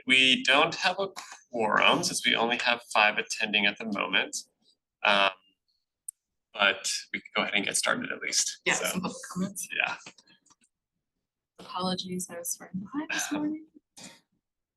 we don't have a quorum since we only have 5 attending at the moment. But we can go ahead and get started at least. Yeah, some public comments. Yeah. Apologies, I was running behind this morning.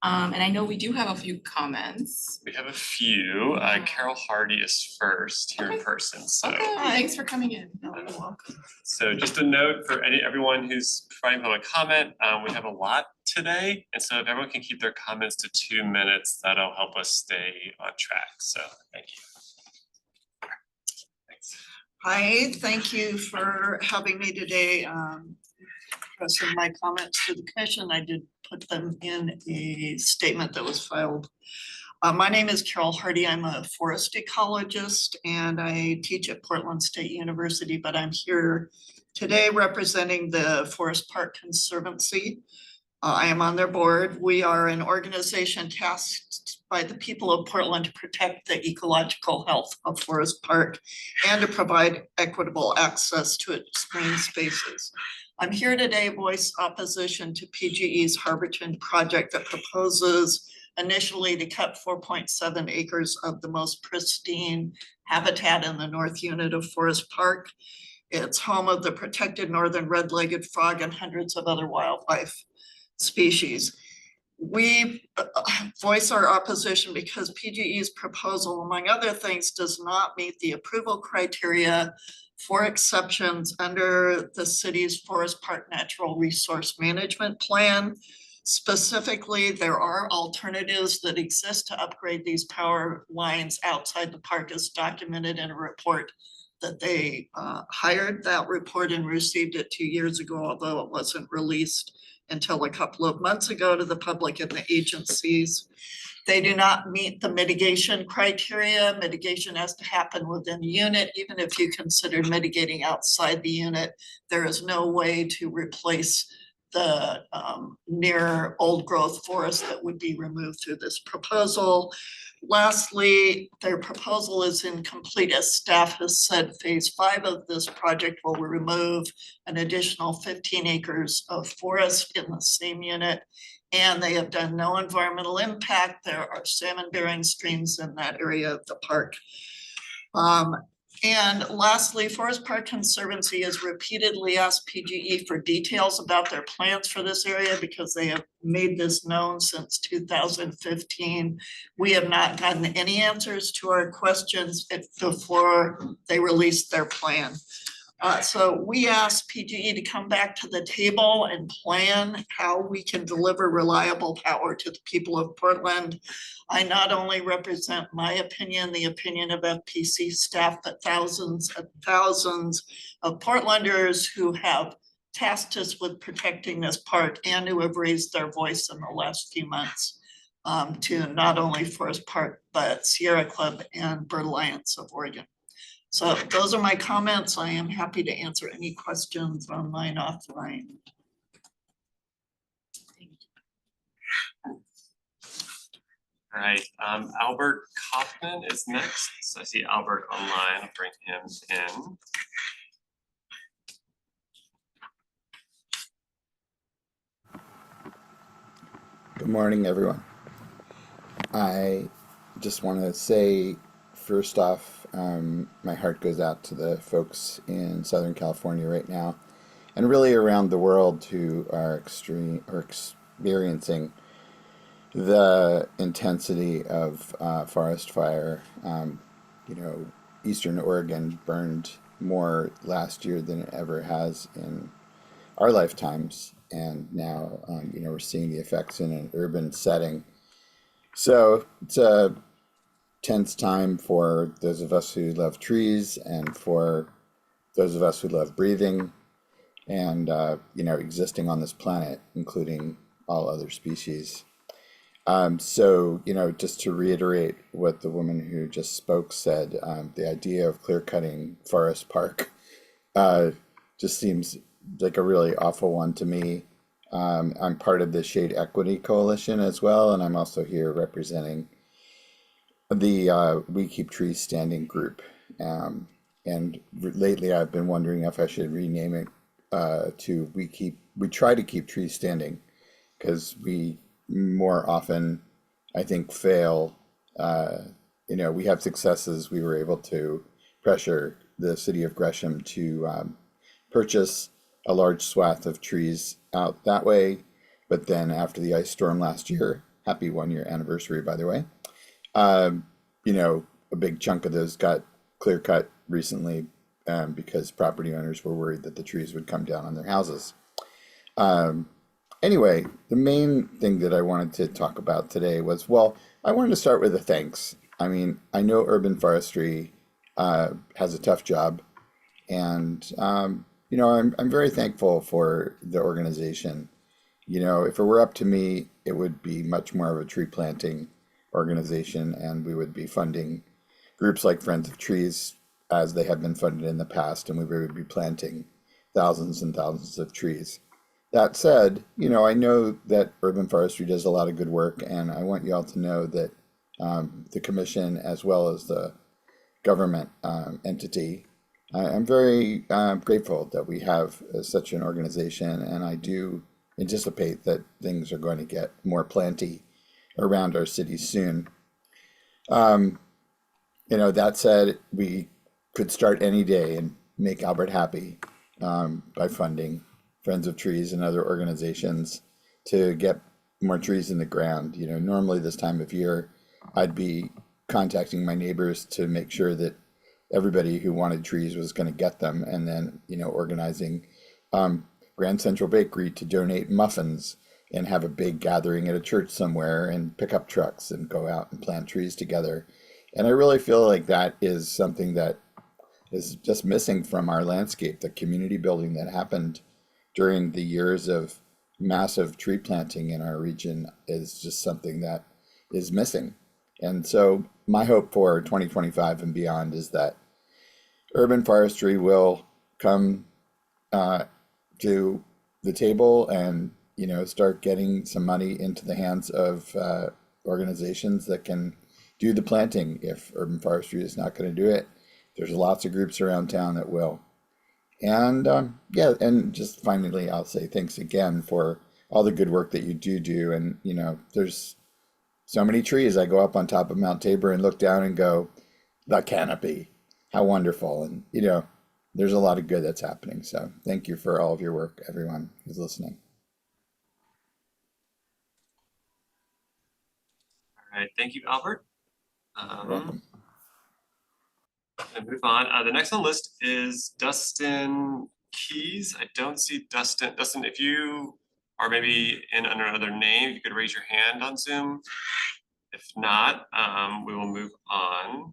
And I know we do have a few comments. We have a few. Carol Hardy is first here in person. So Thanks for coming in. You're welcome. So just a note for everyone who's providing public comment, we have a lot today. And so if everyone can keep their comments to 2 minutes, that'll help us stay on track. So thank you. Thanks. Hi, thank you for having me today. Addressing my comments to the commission, I did put them in a statement that was filed. My name is Carol Hardy. I'm a forest ecologist and I teach at Portland State University, but I'm here today representing the Forest Park Conservancy. I am on their board. We are an organization tasked by the people of Portland to protect the ecological health of Forest Park and to provide equitable access to its green spaces. I'm here today voice opposition to PGE's Harborton project that proposes initially to cut 4.7 acres of the most pristine habitat in the north unit of Forest Park. It's home of the protected northern red-legged frog and hundreds of other wildlife species. We voice our opposition because PGE's proposal, among other things, does not meet the approval criteria for exceptions under the city's Forest Park Natural Resource Management Plan. Specifically, there are alternatives that exist to upgrade these power lines outside the park, as documented in a report that they hired that report and received it 2 years ago, although it wasn't released until a couple of months ago to the public and the agencies. They do not meet the mitigation criteria. Mitigation has to happen within the unit. Even if you consider mitigating outside the unit, there is no way to replace the near old growth forest that would be removed through this proposal. Lastly, their proposal is incomplete. As staff has said, phase 5 of this project will remove an additional 15 acres of forest in the same unit. And they have done no environmental impact. There are salmon bearing streams in that area of the park. And lastly, Forest Park Conservancy has repeatedly asked PGE for details about their plans for this area because they have made this known since 2015. We have not gotten any answers to our questions before they released their plan. So we asked PGE to come back to the table and plan how we can deliver reliable power to the people of Portland. I not only represent my opinion, the opinion of FPC staff, but thousands and thousands of Portlanders who have tasked us with protecting this park and who have raised their voice in the last few months to not only Forest Park, but Sierra Club and Bird Alliance of Oregon. So those are my comments. I am happy to answer any questions online, offline. All right, Albert Kaufman is next. So I see Albert online. I'll bring him in. Good morning, everyone. I just want to say, first off, my heart goes out to the folks in Southern California right now, and really around the world who are experiencing the intensity of forest fire. You know, Eastern Oregon burned more last year than it ever has in our lifetimes, and now you know, we're seeing the effects in an urban setting. So it's a tense time for those of us who love trees and for those of us who love breathing and you know, existing on this planet, including all other species. So, you know, just to reiterate what the woman who just spoke said, the idea of clear cutting Forest Park just seems like a really awful one to me. I'm part of the Shade Equity Coalition as well, and I'm also here representing the We Keep Trees Standing group. And lately I've been wondering if I should rename it to We Try to Keep Trees Standing, because we more often, I think, fail. We have successes. We were able to pressure the city of Gresham to purchase a large swath of trees out that way. But then after the ice storm last year, happy 1 year anniversary, by the way, um, a big chunk of those got clear cut recently because property owners were worried that the trees would come down on their houses. Um, anyway, the main thing that I wanted to talk about today was, well, I wanted to start with a thanks. I mean, I know urban forestry has a tough job, and I'm very thankful for the organization. If it were up to me, it would be much more of a tree planting organization, and we would be funding groups like Friends of Trees as they have been funded in the past, and we would be planting thousands and thousands of trees. That said, I know that urban forestry does a lot of good work, and I want you all to know that the commission, as well as the government entity, I'm very grateful that we have such an organization, and I do anticipate that things are going to get more planty around our city soon. Um, that said, we could start any day and make Albert happy by funding Friends of Trees and other organizations to get more trees in the ground. Normally this time of year, I'd be contacting my neighbors to make sure that everybody who wanted trees was going to get them, and then, organizing Grand Central Bakery to donate muffins and have a big gathering at a church somewhere and pick up trucks and go out and plant trees together. And I really feel like that is something that is just missing from our landscape. The community building that happened during the years of massive tree planting in our region is just something that is missing. And so my hope for 2025 and beyond is that urban forestry will come to the table and start getting some money into the hands of organizations that can do the planting. If urban forestry is not going to do it, there's lots of groups around town that will. And and just finally, I'll say thanks again for all the good work that you do. And there's so many trees. I go up on top of Mount Tabor and look down and go, the canopy, how wonderful. And there's a lot of good that's happening. So thank you for all of your work, everyone who's listening. All right, thank you, Albert. You're welcome. And move on. The next on the list is Dustin Keys. I don't see Dustin. Dustin, if you are maybe in under another name, you could raise your hand on Zoom. If not, we will move on.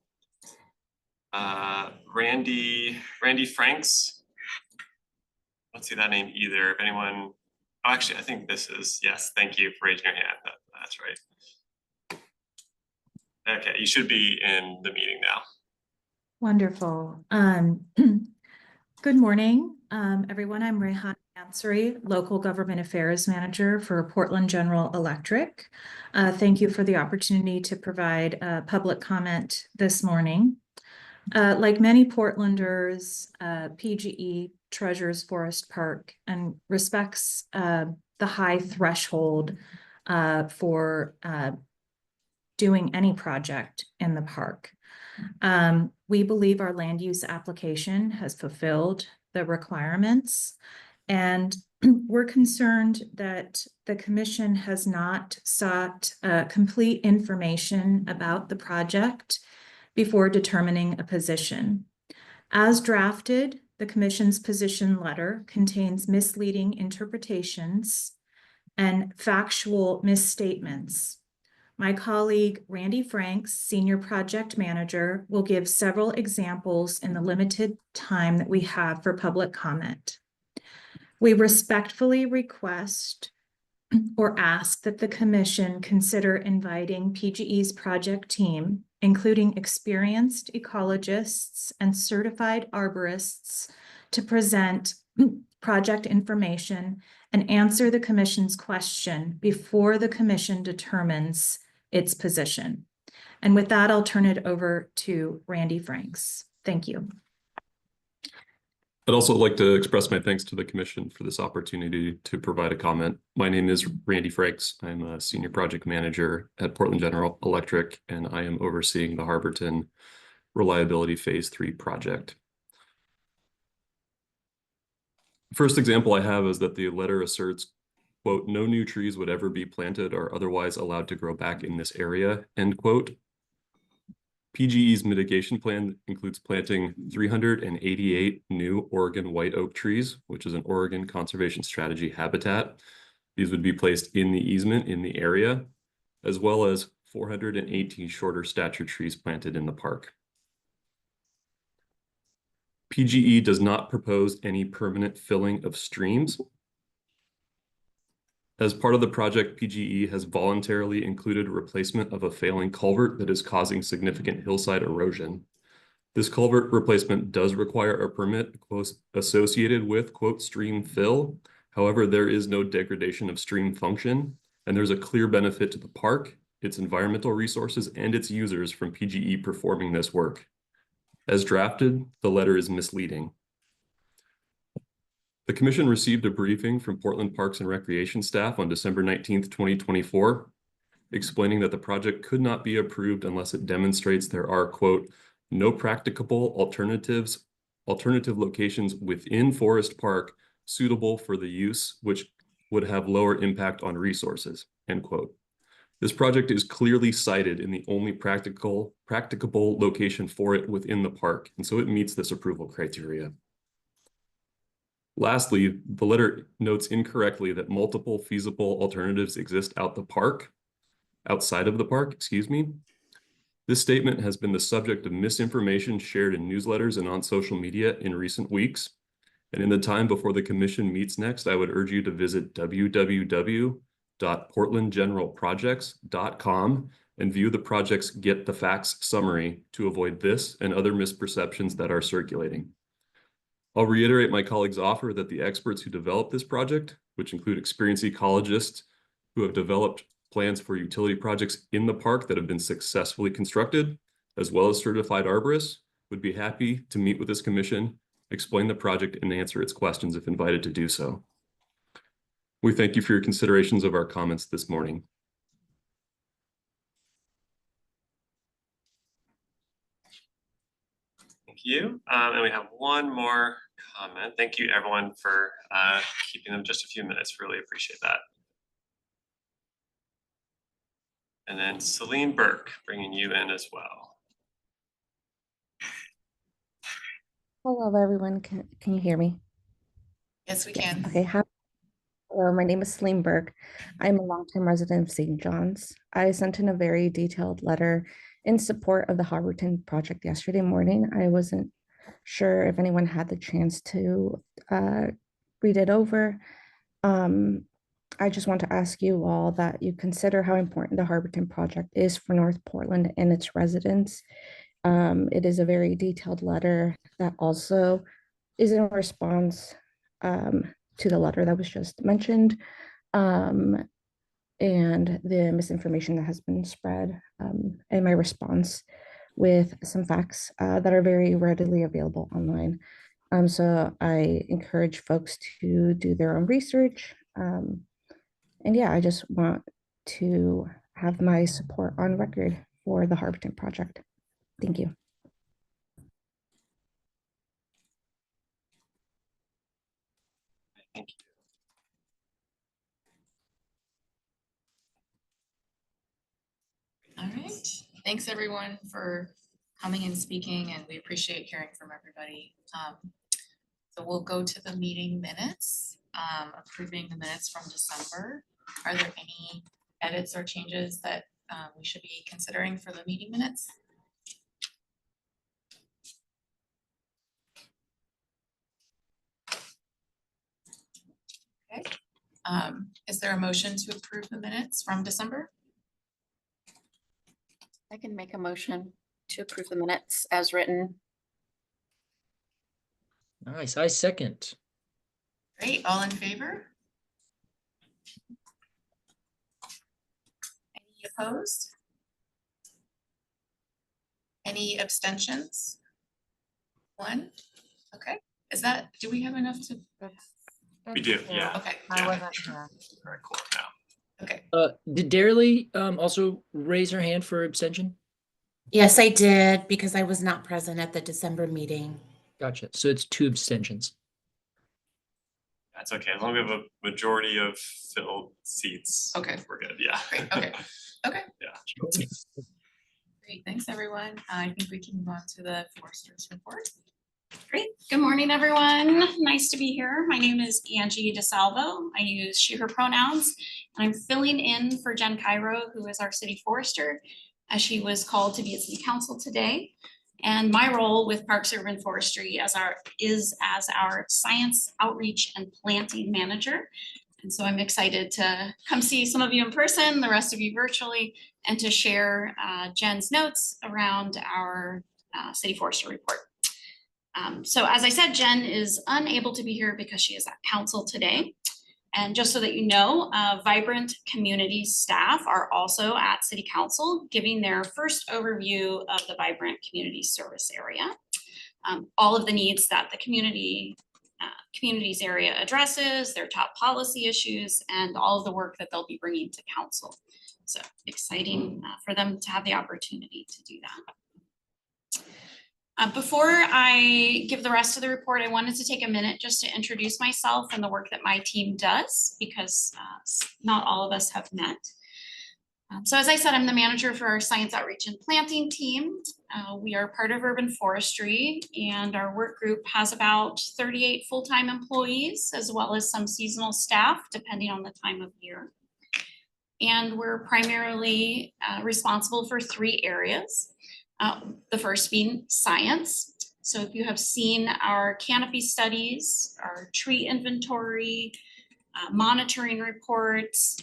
Randy Franks. I don't see that name either. If anyone, oh, actually, I think this is, yes, thank you for raising your hand. That's right. Okay, you should be in the meeting now. Wonderful. Good morning, everyone. I'm Rehan Ansari, Local Government Affairs Manager for Portland General Electric. Thank you for the opportunity to provide public comment this morning. Like many Portlanders, PGE treasures Forest Park and respects the high threshold for doing any project in the park. We believe our land use application has fulfilled the requirements, and we're concerned that the commission has not sought complete information about the project before determining a position. As drafted, the commission's position letter contains misleading interpretations and factual misstatements. My colleague, Randy Franks, Senior Project Manager, will give several examples in the limited time that we have for public comment. We respectfully request or ask that the commission consider inviting PGE's project team, including experienced ecologists and certified arborists, to present project information and answer the commission's question before the commission determines its position. And with that, I'll turn it over to Randy Franks. Thank you. I'd also like to express my thanks to the commission for this opportunity to provide a comment. My name is Randy Frakes. I'm a senior project manager at Portland General Electric, and I am overseeing the Harborton Reliability Phase 3 project. First example I have is that the letter asserts, quote, "No new trees would ever be planted or otherwise allowed to grow back in this area," end quote. PGE's mitigation plan includes planting 388 new Oregon white oak trees, which is an Oregon Conservation Strategy habitat. These would be placed in the easement in the area, as well as 418 shorter stature trees planted in the park. PGE does not propose any permanent filling of streams. As part of the project, PGE has voluntarily included replacement of a failing culvert that is causing significant hillside erosion. This culvert replacement does require a permit associated with, quote, stream fill. However, there is no degradation of stream function, and there's a clear benefit to the park, its environmental resources, and its users from PGE performing this work. As drafted, the letter is misleading. The commission received a briefing from Portland Parks and Recreation staff on December 19th, 2024, explaining that the project could not be approved unless it demonstrates there are, quote, no practicable alternative locations within Forest Park suitable for the use, which would have lower impact on resources, end quote. This project is clearly cited in the only practicable location for it within the park, and so it meets this approval criteria. Lastly, the letter notes incorrectly that multiple feasible alternatives exist outside of the park, excuse me. This statement has been the subject of misinformation shared in newsletters and on social media in recent weeks. And in the time before the commission meets next, I would urge you to visit www.portlandgeneralprojects.com and view the project's Get the Facts summary to avoid this and other misperceptions that are circulating. I'll reiterate my colleague's offer that the experts who developed this project, which include experienced ecologists who have developed plans for utility projects in the park that have been successfully constructed, as well as certified arborists, would be happy to meet with this commission, explain the project, and answer its questions if invited to do so. We thank you for your considerations of our comments this morning. Thank you. And we have one more comment. Thank you, everyone, for keeping them just a few minutes. Really appreciate that. And then Celine Burke, bringing you in as well. Hello, everyone. Can you hear me? Yes, we Yes. can. Okay. Hello, my name is Celine Burke. I'm a longtime resident of St. John's. I sent in a very detailed letter in support of the Harborton project yesterday morning. I wasn't sure if anyone had the chance to read it over. I just want to ask you all that you consider how important the Harborton project is for North Portland and its residents. It is a very detailed letter that also is in response to the letter that was just mentioned and the misinformation that has been spread and my response with some facts that are very readily available online. So I encourage folks to do their own research. And yeah, I just want to have my support on record for the Harborton project. Thank you. Thank you. All right. Thanks, everyone, for coming and speaking, and we appreciate hearing from everybody. So we'll go to the meeting minutes, approving the minutes from December. Are there any edits or changes that we should be considering for the meeting minutes? Okay. Is there a motion to approve the minutes from December? I can make a motion to approve the minutes as written. Nice, I second. Great, all in favor? Any opposed? Any abstentions? One, okay. Is that, do we have enough to, We do, yeah. okay, Yeah. wasn't here. Very cool, yeah. okay. Did Darely also raise her hand for abstention? Yes, I did, because I was not present at the December meeting. Gotcha. So it's 2 abstentions. That's okay, as long as we have a majority of filled seats. Okay. We're good, yeah. Great, okay. Okay. Yeah. Great, thanks, everyone. I think we can move on to the Forester's report. Great. Good morning, everyone. Nice to be here. My name is Angie DeSalvo. I use she, her pronouns, and I'm filling in for Jen Cairo, who is our city forester, as she was called to be at city council today. And my role with Parks Urban Forestry is as our science outreach and planting manager. And so I'm excited to come see some of you in person, the rest of you virtually, and to share Jen's notes around our city forester report. So as I said, Jen is unable to be here because she is at council today. And just so that you know, Vibrant Community staff are also at City Council, giving their first overview of the Vibrant Community Service area. All of the needs that the communities area addresses, their top policy issues, and all of the work that they'll be bringing to council. So exciting for them to have the opportunity to do that. Before I give the rest of the report, I wanted to take a minute just to introduce myself and the work that my team does, because not all of us have met. So as I said, I'm the manager for our science outreach and planting team. We are part of Urban Forestry, and our work group has about 38 full-time employees, as well as some seasonal staff, depending on the time of year. And we're primarily responsible for 3 areas. The first being science. So if you have seen our canopy studies, our tree inventory, monitoring reports,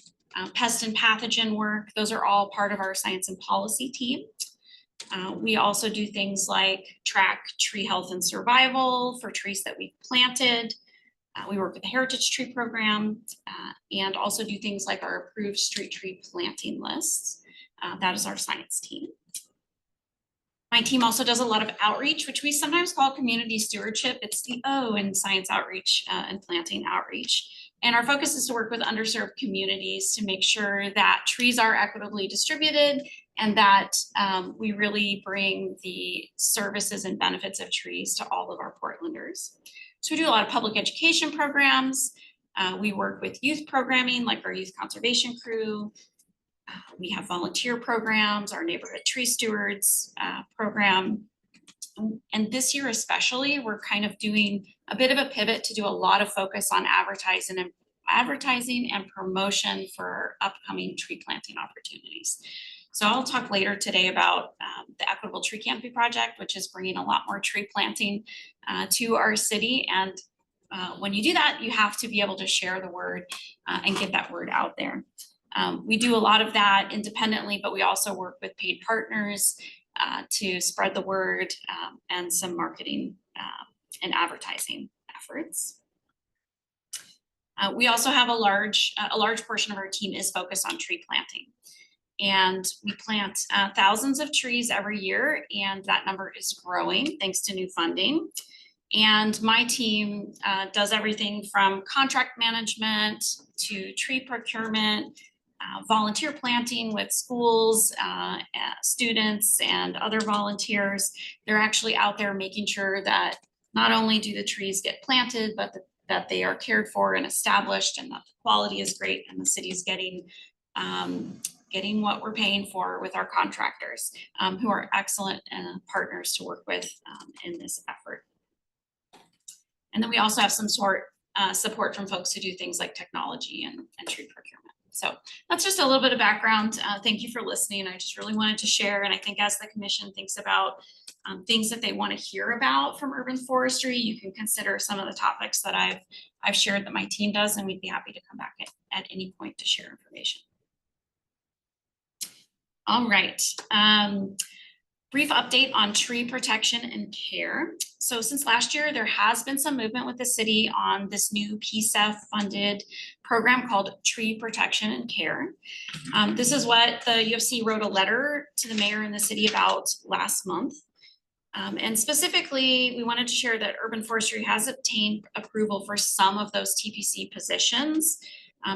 pest and pathogen work, those are all part of our science and policy team. We also do things like track tree health and survival for trees that we've planted. We work with the Heritage Tree Program and also do things like our approved street tree planting lists. That is our science team. My team also does a lot of outreach, which we sometimes call community stewardship. It's the O in science outreach and planting outreach. And our focus is to work with underserved communities to make sure that trees are equitably distributed and that we really bring the services and benefits of trees to all of our Portlanders. So we do a lot of public education programs. We work with youth programming, like our youth conservation crew. We have volunteer programs, our neighborhood tree stewards program. And this year especially, we're kind of doing a bit of a pivot to do a lot of focus on advertising and promotion for upcoming tree planting opportunities. So I'll talk later today about the Equitable Tree Canopy Project, which is bringing a lot more tree planting to our city. And when you do that, you have to be able to share the word and get that word out there. We do a lot of that independently, but we also work with paid partners to spread the word and some marketing and advertising efforts. We also have a large portion of our team is focused on tree planting. And we plant thousands of trees every year, and that number is growing thanks to new funding. And my team does everything from contract management to tree procurement, volunteer planting with schools, students, and other volunteers. They're actually out there making sure that not only do the trees get planted, but that they are cared for and established, and that the quality is great, and the city's getting what we're paying for with our contractors, who are excellent partners to work with in this effort. And then we also have some support from folks who do things like technology and tree procurement. So that's just a little bit of background. Thank you for listening. I just really wanted to share. And I think as the commission thinks about things that they want to hear about from urban forestry, you can consider some of the topics that I've shared that my team does, and we'd be happy to come back at any point to share information. All right. Brief update on tree protection and care. So since last year, there has been some movement with the city on this new PSEF funded program called Tree Protection and Care. This is what the UFC wrote a letter to the mayor and the city about last month. And specifically, we wanted to share that Urban Forestry has obtained approval for some of those TPC positions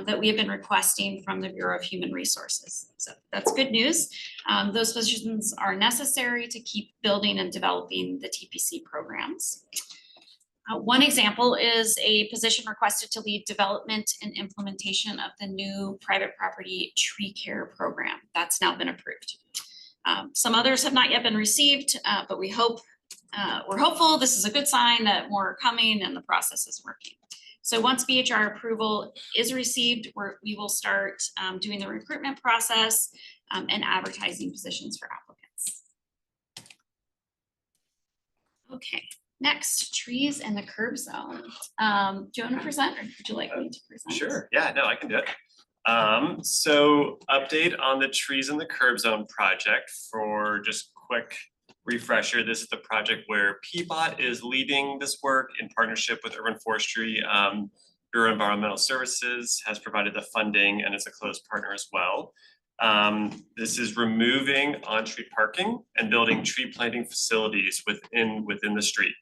that we have been requesting from the Bureau of Human Resources. So that's good news. Those positions are necessary to keep building and developing the TPC programs. One example is a position requested to lead development and implementation of the new private property tree care program. That's now been approved. Some others have not yet been received, but we're hopeful. This is a good sign that more are coming and the process is working. So once BHR approval is received, we will start doing the recruitment process and advertising positions for applicants. Okay, next, trees and the curb zone. Do you want to present or would you like me to present? Sure, yeah, no, I can do it. So update on the trees in the curb zone project. For just quick refresher, this is the project where PBOT is leading this work in partnership with Urban Forestry. Bureau of Environmental Services has provided the funding and is a close partner as well. This is removing on-street parking and building tree planting facilities within the street.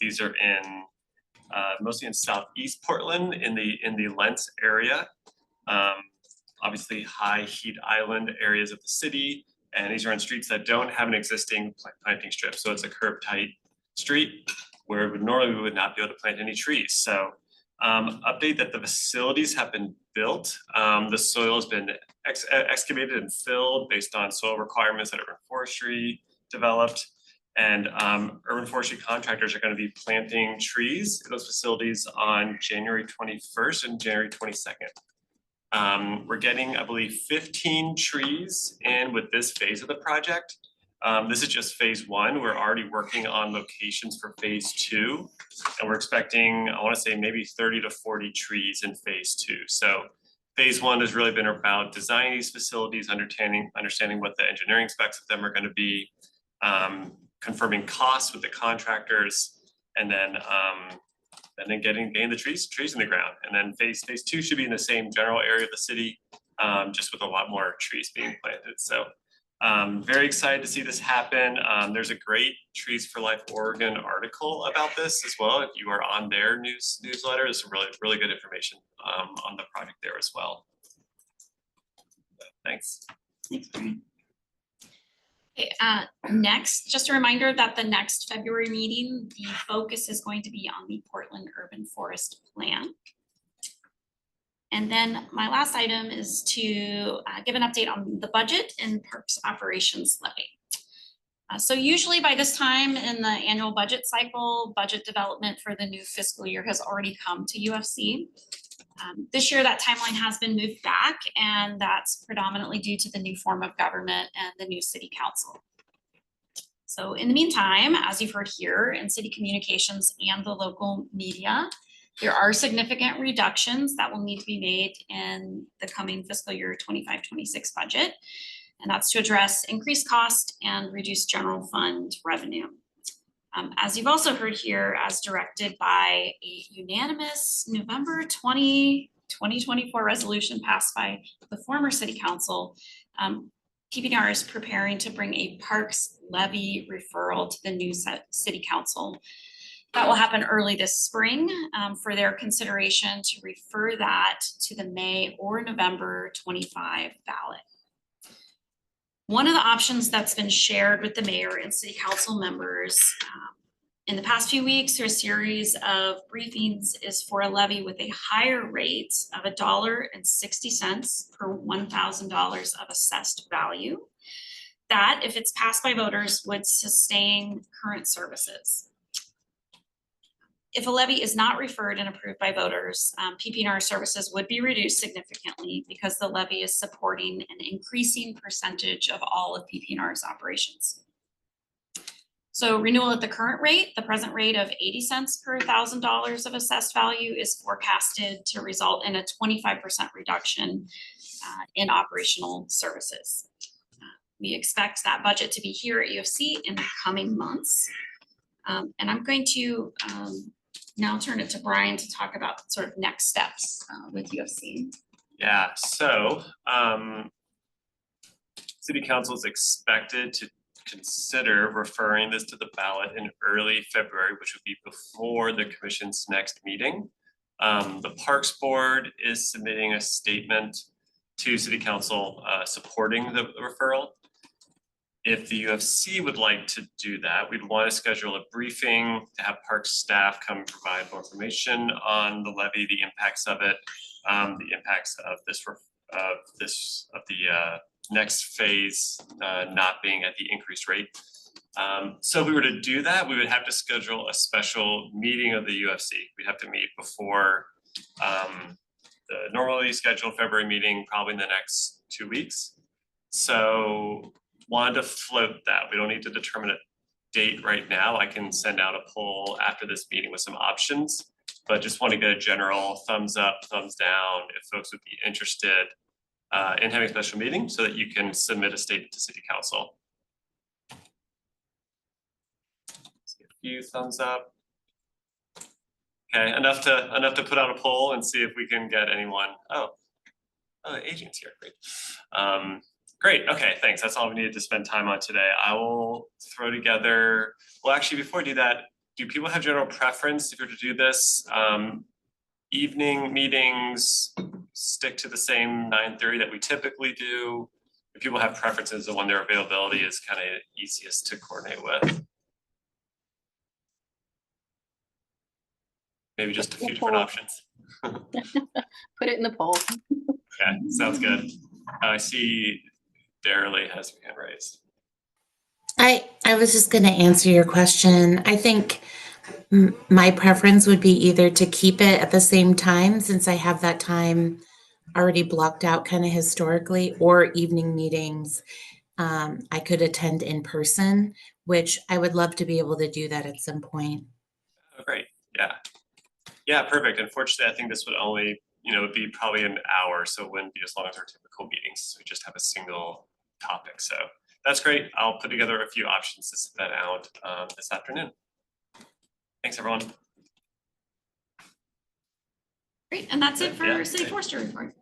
These are in mostly in Southeast Portland in the Lentz area. Obviously high heat island areas of the city, and these are on streets that don't have an existing planting strip. So it's a curb tight street where normally we would not be able to plant any trees. So update that the facilities have been built. The soil has been excavated and filled based on soil requirements that Urban Forestry developed. And Urban Forestry contractors are going to be planting trees in those facilities on January 21st and January 22nd. We're getting, I believe, 15 trees in with this phase of the project. This is just phase one. We're already working on locations for phase two, and we're expecting, I want to say, maybe 30 to 40 trees in phase two. So phase one has really been about designing these facilities, understanding what the engineering specs of them are going to be, confirming costs with the contractors, and then getting the trees in the ground. And then phase two should be in the same general area of the city, just with a lot more trees being planted. So very excited to see this happen. There's a great Trees for Life Oregon article about this as well. If you are on their newsletter, there's some really good information on the project there as well. Thanks. Thanks, Brian. Okay, next, just a reminder that the next February meeting, the focus is going to be on the Portland Urban Forest Plan. And then my last item is to give an update on the budget and parks operations levy. So usually by this time in the annual budget cycle, budget development for the new fiscal year has already come to UFC. This year that timeline has been moved back, and that's predominantly due to the new form of government and the new city council. So in the meantime, as you've heard here in city communications and the local media, there are significant reductions that will need to be made in the coming fiscal year 25-26 budget. And that's to address increased cost and reduce general fund revenue. As you've also heard here, as directed by a unanimous November 2024 resolution passed by the former city council, PBR is preparing to bring a parks levy referral to the new city council. That will happen early this spring for their consideration to refer that to the May or November 25 ballot. One of the options that's been shared with the mayor and city council members in the past few weeks through a series of briefings is for a levy with a higher rate of $1.60 per $1,000 of assessed value. That, if it's passed by voters, would sustain current services. If a levy is not referred and approved by voters, PPNR services would be reduced significantly because the levy is supporting an increasing percentage of all of PPNR's operations. So renewal at the current rate, the present rate of 80 cents per $1,000 of assessed value is forecasted to result in a 25% reduction in operational services. We expect that budget to be here at UFC in the coming months. And I'm going to now turn it to Brian to talk about sort of next steps with UFC. Yeah, so City Council is expected to consider referring this to the ballot in early February, which would be before the commission's next meeting. The Parks Board is submitting a statement to City Council supporting the referral. If the UFC would like to do that, we'd want to schedule a briefing to have Parks staff come provide more information on the levy, the impacts of it, the impacts of the next phase not being at the increased rate. So if we were to do that, we would have to schedule a special meeting of the UFC. We'd have to meet before the normally scheduled February meeting, probably in the next 2 weeks. So wanted to float that. We don't need to determine a date right now. I can send out a poll after this meeting with some options, but just want to get a general thumbs up, thumbs down if folks would be interested in having a special meeting so that you can submit a statement to City Council. See a few thumbs up. Okay, enough to put out a poll and see if we can get anyone. Oh, the agent's here. Great. Great. Okay, thanks. That's all we needed to spend time on today. I will throw together. Well, actually, before I do that, do people have general preference if you're to do this? Evening meetings stick to the same 9:30 that we typically do. If people have preferences of when their availability is kind of easiest to coordinate with. Maybe just a few different options. Put it in the poll. Okay, sounds good. I see Darrelly has her hand raised. I was just going to answer your question. I think my preference would be either to keep it at the same time, since I have that time already blocked out kind of historically, or evening meetings. I could attend in person, which I would love to be able to do that at some point. Oh, great. Yeah. Yeah, perfect. Unfortunately, I think this would only, it'd be probably an hour, so it wouldn't be as long as our typical meetings. We just have a single topic. So that's great. I'll put together a few options to set that out this afternoon. Thanks, everyone. Great, and that's it for Yeah, City okay. Forestry report.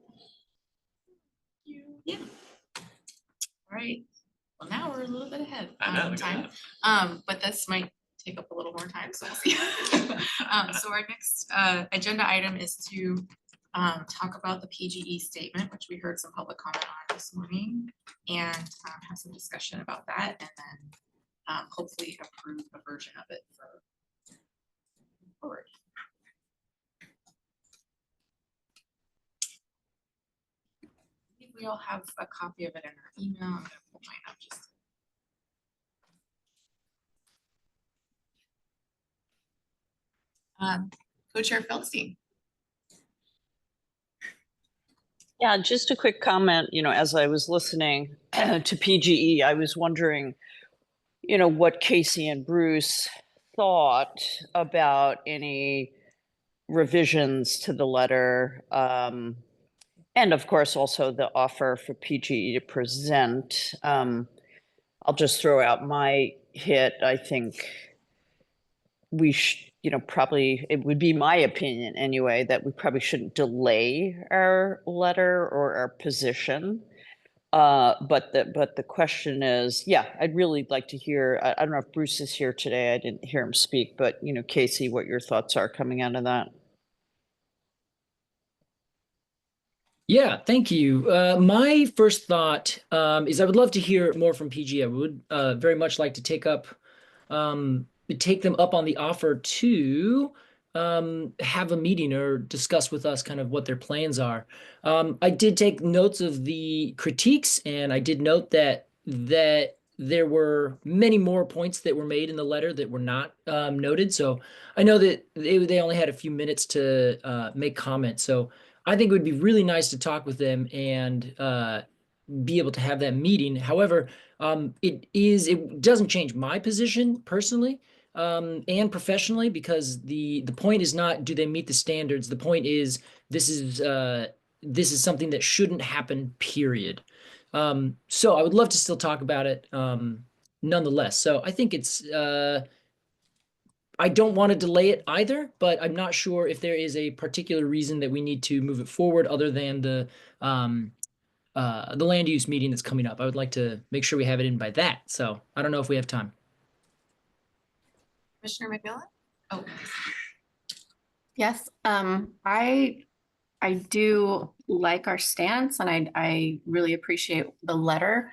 Yeah. All right, well, now we're a little bit ahead I know, on look time, at that. but this might take up a little more time, so we'll see. So our next agenda item is to talk about the PGE statement, which we heard some public comment on this morning, and have some discussion about that, and then hopefully approve a version of it for forward. I think we all have a copy of it in our email. I'm gonna pull mine up just. Co-Chair Feldstein. Yeah, just a quick comment, as I was listening to PGE, I was wondering, what Casey and Bruce thought about any revisions to the letter. And of course, also the offer for PGE to present. I'll just throw out my hit. I think we probably, it would be my opinion anyway, that we probably shouldn't delay our letter or our position. But the question is, yeah, I'd really like to hear, I don't know if Bruce is here today. I didn't hear him speak, but Casey, what your thoughts are coming out of that. Yeah, thank you. My first thought is I would love to hear more from PG. I would very much like to take them up on the offer to have a meeting or discuss with us kind of what their plans are. I did take notes of the critiques, and I did note that there were many more points that were made in the letter that were not noted. So I know that they only had a few minutes to make comments. So I think it would be really nice to talk with them and be able to have that meeting. However, it doesn't change my position personally and professionally, because the point is not do they meet the standards. The point is this is something that shouldn't happen, period. So I would love to still talk about it nonetheless. So I think it's I don't want to delay it either, but I'm not sure if there is a particular reason that we need to move it forward other than the the land use meeting that's coming up. I would like to make sure we have it in by that. So I don't know if we have time. Commissioner McMillan? Oh, Yes, I do like our stance and I really appreciate the letter.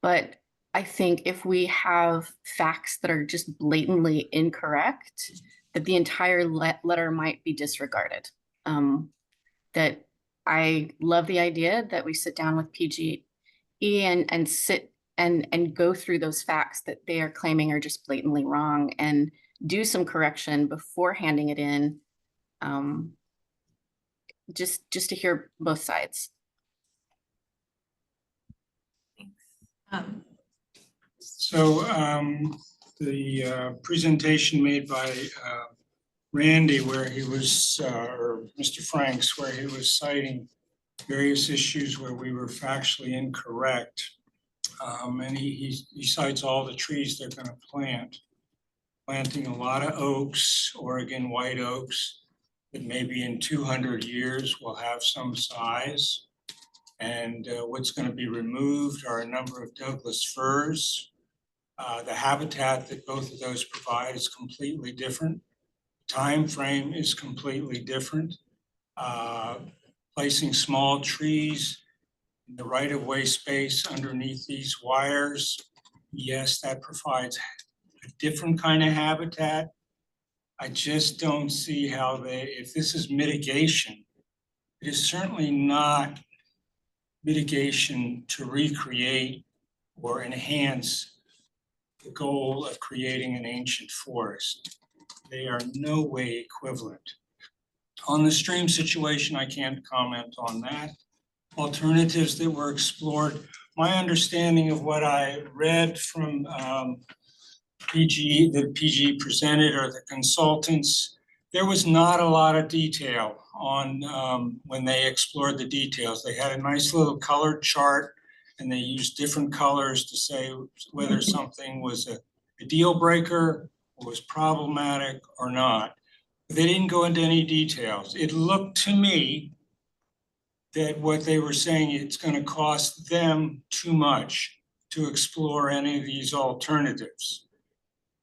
But I think if we have facts that are just blatantly incorrect, that the entire letter might be disregarded. That I love the idea that we sit down with PG&E and sit and go through those facts that they are claiming are just blatantly wrong and do some correction before handing it in. Just to hear both sides. thanks. So the presentation made by Randy where he was, or Mr. Franks, where he was citing various issues where we were factually incorrect. And he cites all the trees they're gonna plant. Planting a lot of oaks, Oregon white oaks, that maybe in 200 years will have some size. And what's gonna be removed are a number of Douglas firs. The habitat that both of those provide is completely different. Time frame is completely different. Placing small trees in the right-of-way space underneath these wires, yes, that provides a different kind of habitat. I just don't see how if this is mitigation, it is certainly not mitigation to recreate or enhance the goal of creating an ancient forest. They are no way equivalent. On the stream situation, I can't comment on that. Alternatives that were explored. My understanding of what I read from PG, that PG presented, or the consultants, there was not a lot of detail on when they explored the details. They had a nice little colored chart and they used different colors to say whether something was a deal breaker, or was problematic or not. They didn't go into any details. It looked to me that what they were saying, it's gonna cost them too much to explore any of these alternatives.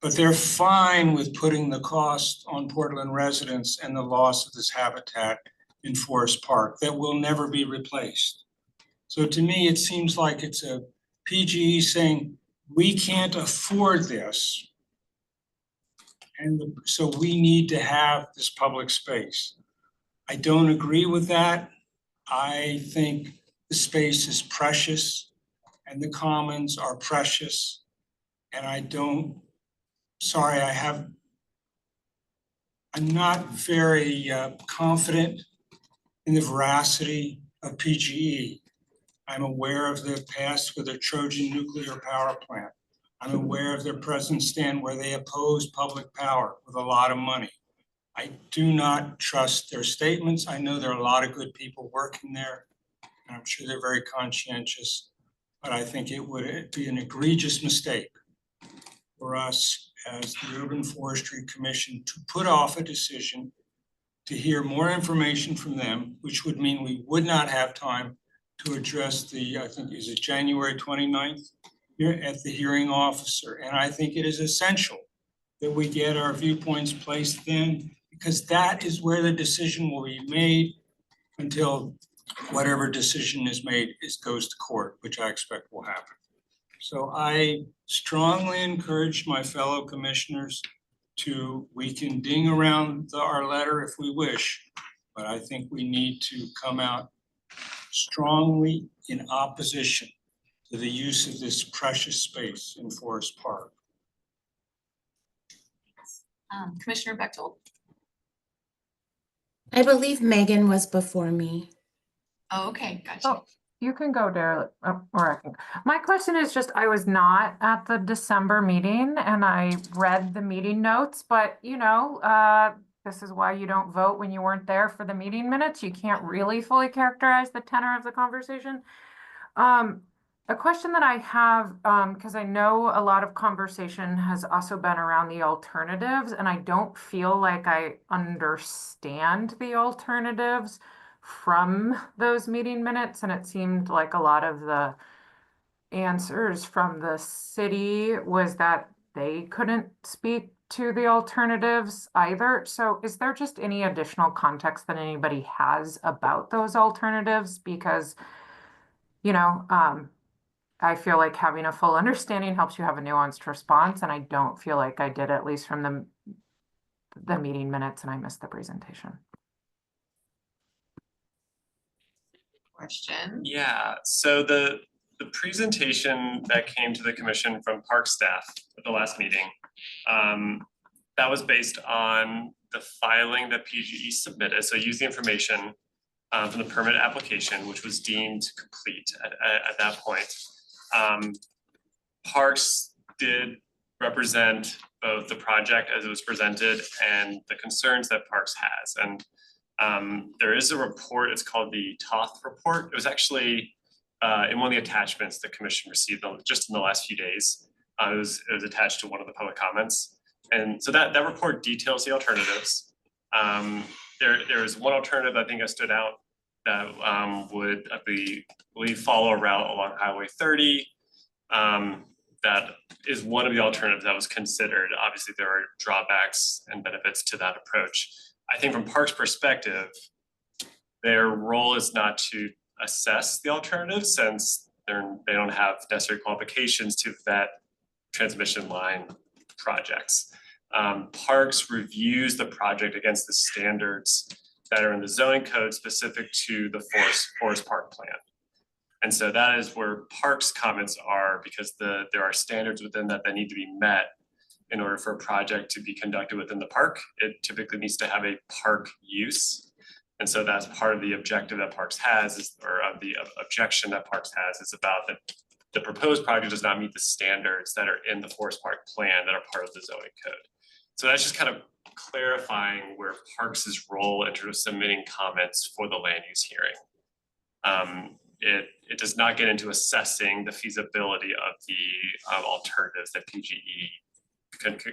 But they're fine with putting the cost on Portland residents and the loss of this habitat in Forest Park that will never be replaced. So to me, it seems like it's a PGE saying, we can't afford this. And so we need to have this public space. I don't agree with that. I think the space is precious and the commons are precious. And I'm not very confident in the veracity of PGE. I'm aware of their past with their Trojan nuclear power plant. I'm aware of their present stand where they oppose public power with a lot of money. I do not trust their statements. I know there are a lot of good people working there, and I'm sure they're very conscientious, but I think it would be an egregious mistake for us as the Urban Forestry Commission to put off a decision to hear more information from them, which would mean we would not have time to address the, I think, is it January 29th, here at the hearing officer. And I think it is essential that we get our viewpoints placed then, because that is where the decision will be made until whatever decision is made goes to court, which I expect will happen. So I strongly encourage my fellow commissioners we can ding around our letter if we wish, but I think we need to come out strongly in opposition to the use of this precious space in Forest Park. Commissioner Bechtold? I believe Megan was before me. Oh, okay, gotcha. Oh, you can go there, or I can. My question is just, I was not at the December meeting and I read the meeting notes, but this is why you don't vote when you weren't there for the meeting minutes. You can't really fully characterize the tenor of the conversation. A question that I have, because I know a lot of conversation has also been around the alternatives, and I don't feel like I understand the alternatives from those meeting minutes, and it seemed like a lot of the answers from the city was that they couldn't speak to the alternatives either. So is there just any additional context that anybody has about those alternatives? Because, I feel like having a full understanding helps you have a nuanced response, and I don't feel like I did, at least from the meeting minutes, and I missed the presentation. Question. Yeah, so the presentation that came to the commission from park staff at the last meeting, that was based on the filing that PGE submitted. So use the information from the permit application, which was deemed complete at that point. Parks did represent both the project as it was presented and the concerns that Parks has. And there is a report, it's called the Toth report. It was actually in one of the attachments the commission received just in the last few days. It was attached to one of the public comments. And so that report details the alternatives. There is one alternative I think that stood out that would, I believe, follow a route along Highway 30. That is one of the alternatives that was considered. Obviously, there are drawbacks and benefits to that approach. I think from Parks' perspective, their role is not to assess the alternatives since they don't have necessary qualifications to vet transmission line projects. Parks reviews the project against the standards that are in the zoning code specific to the forest park plan. And so that is where Parks comments are, because there are standards within that need to be met in order for a project to be conducted within the park. It typically needs to have a park use. And so that's part of the objective that Parks has, or of the objection that Parks has, is about that the proposed project does not meet the standards that are in the forest park plan that are part of the zoning code. So that's just kind of clarifying where Parks' role in terms of submitting comments for the land use hearing. It does not get into assessing the feasibility of the alternatives that PGE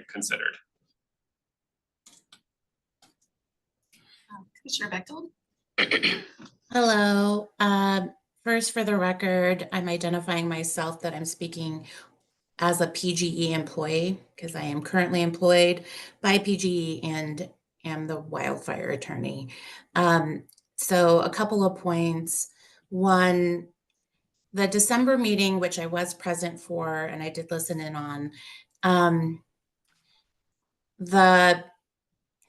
considered. Commissioner Bechtold? Hello. First, for the record, I'm identifying myself that I'm speaking as a PGE employee because I am currently employed by PGE and am the wildfire attorney. So a couple of points. One, the December meeting, which I was present for and I did listen in on, the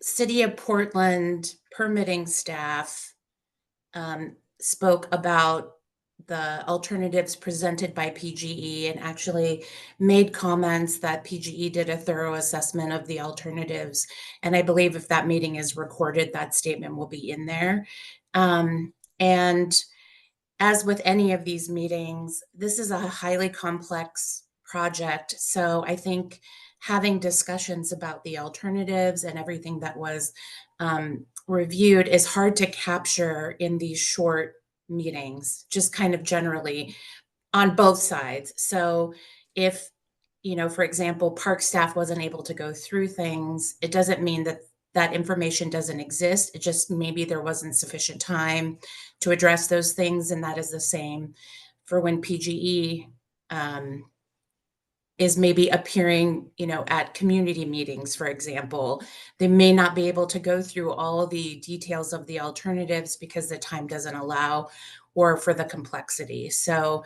City of Portland permitting staff spoke about the alternatives presented by PGE and actually made comments that PGE did a thorough assessment of the alternatives. And I believe if that meeting is recorded, that statement will be in there. And as with any of these meetings, this is a highly complex project. So I think having discussions about the alternatives and everything that was reviewed is hard to capture in these short meetings, just kind of generally on both sides. So if, for example, park staff wasn't able to go through things, it doesn't mean that that information doesn't exist. It just maybe there wasn't sufficient time to address those things. And that is the same for when PGE is maybe appearing, at community meetings, for example. They may not be able to go through all the details of the alternatives because the time doesn't allow, or for the complexity. So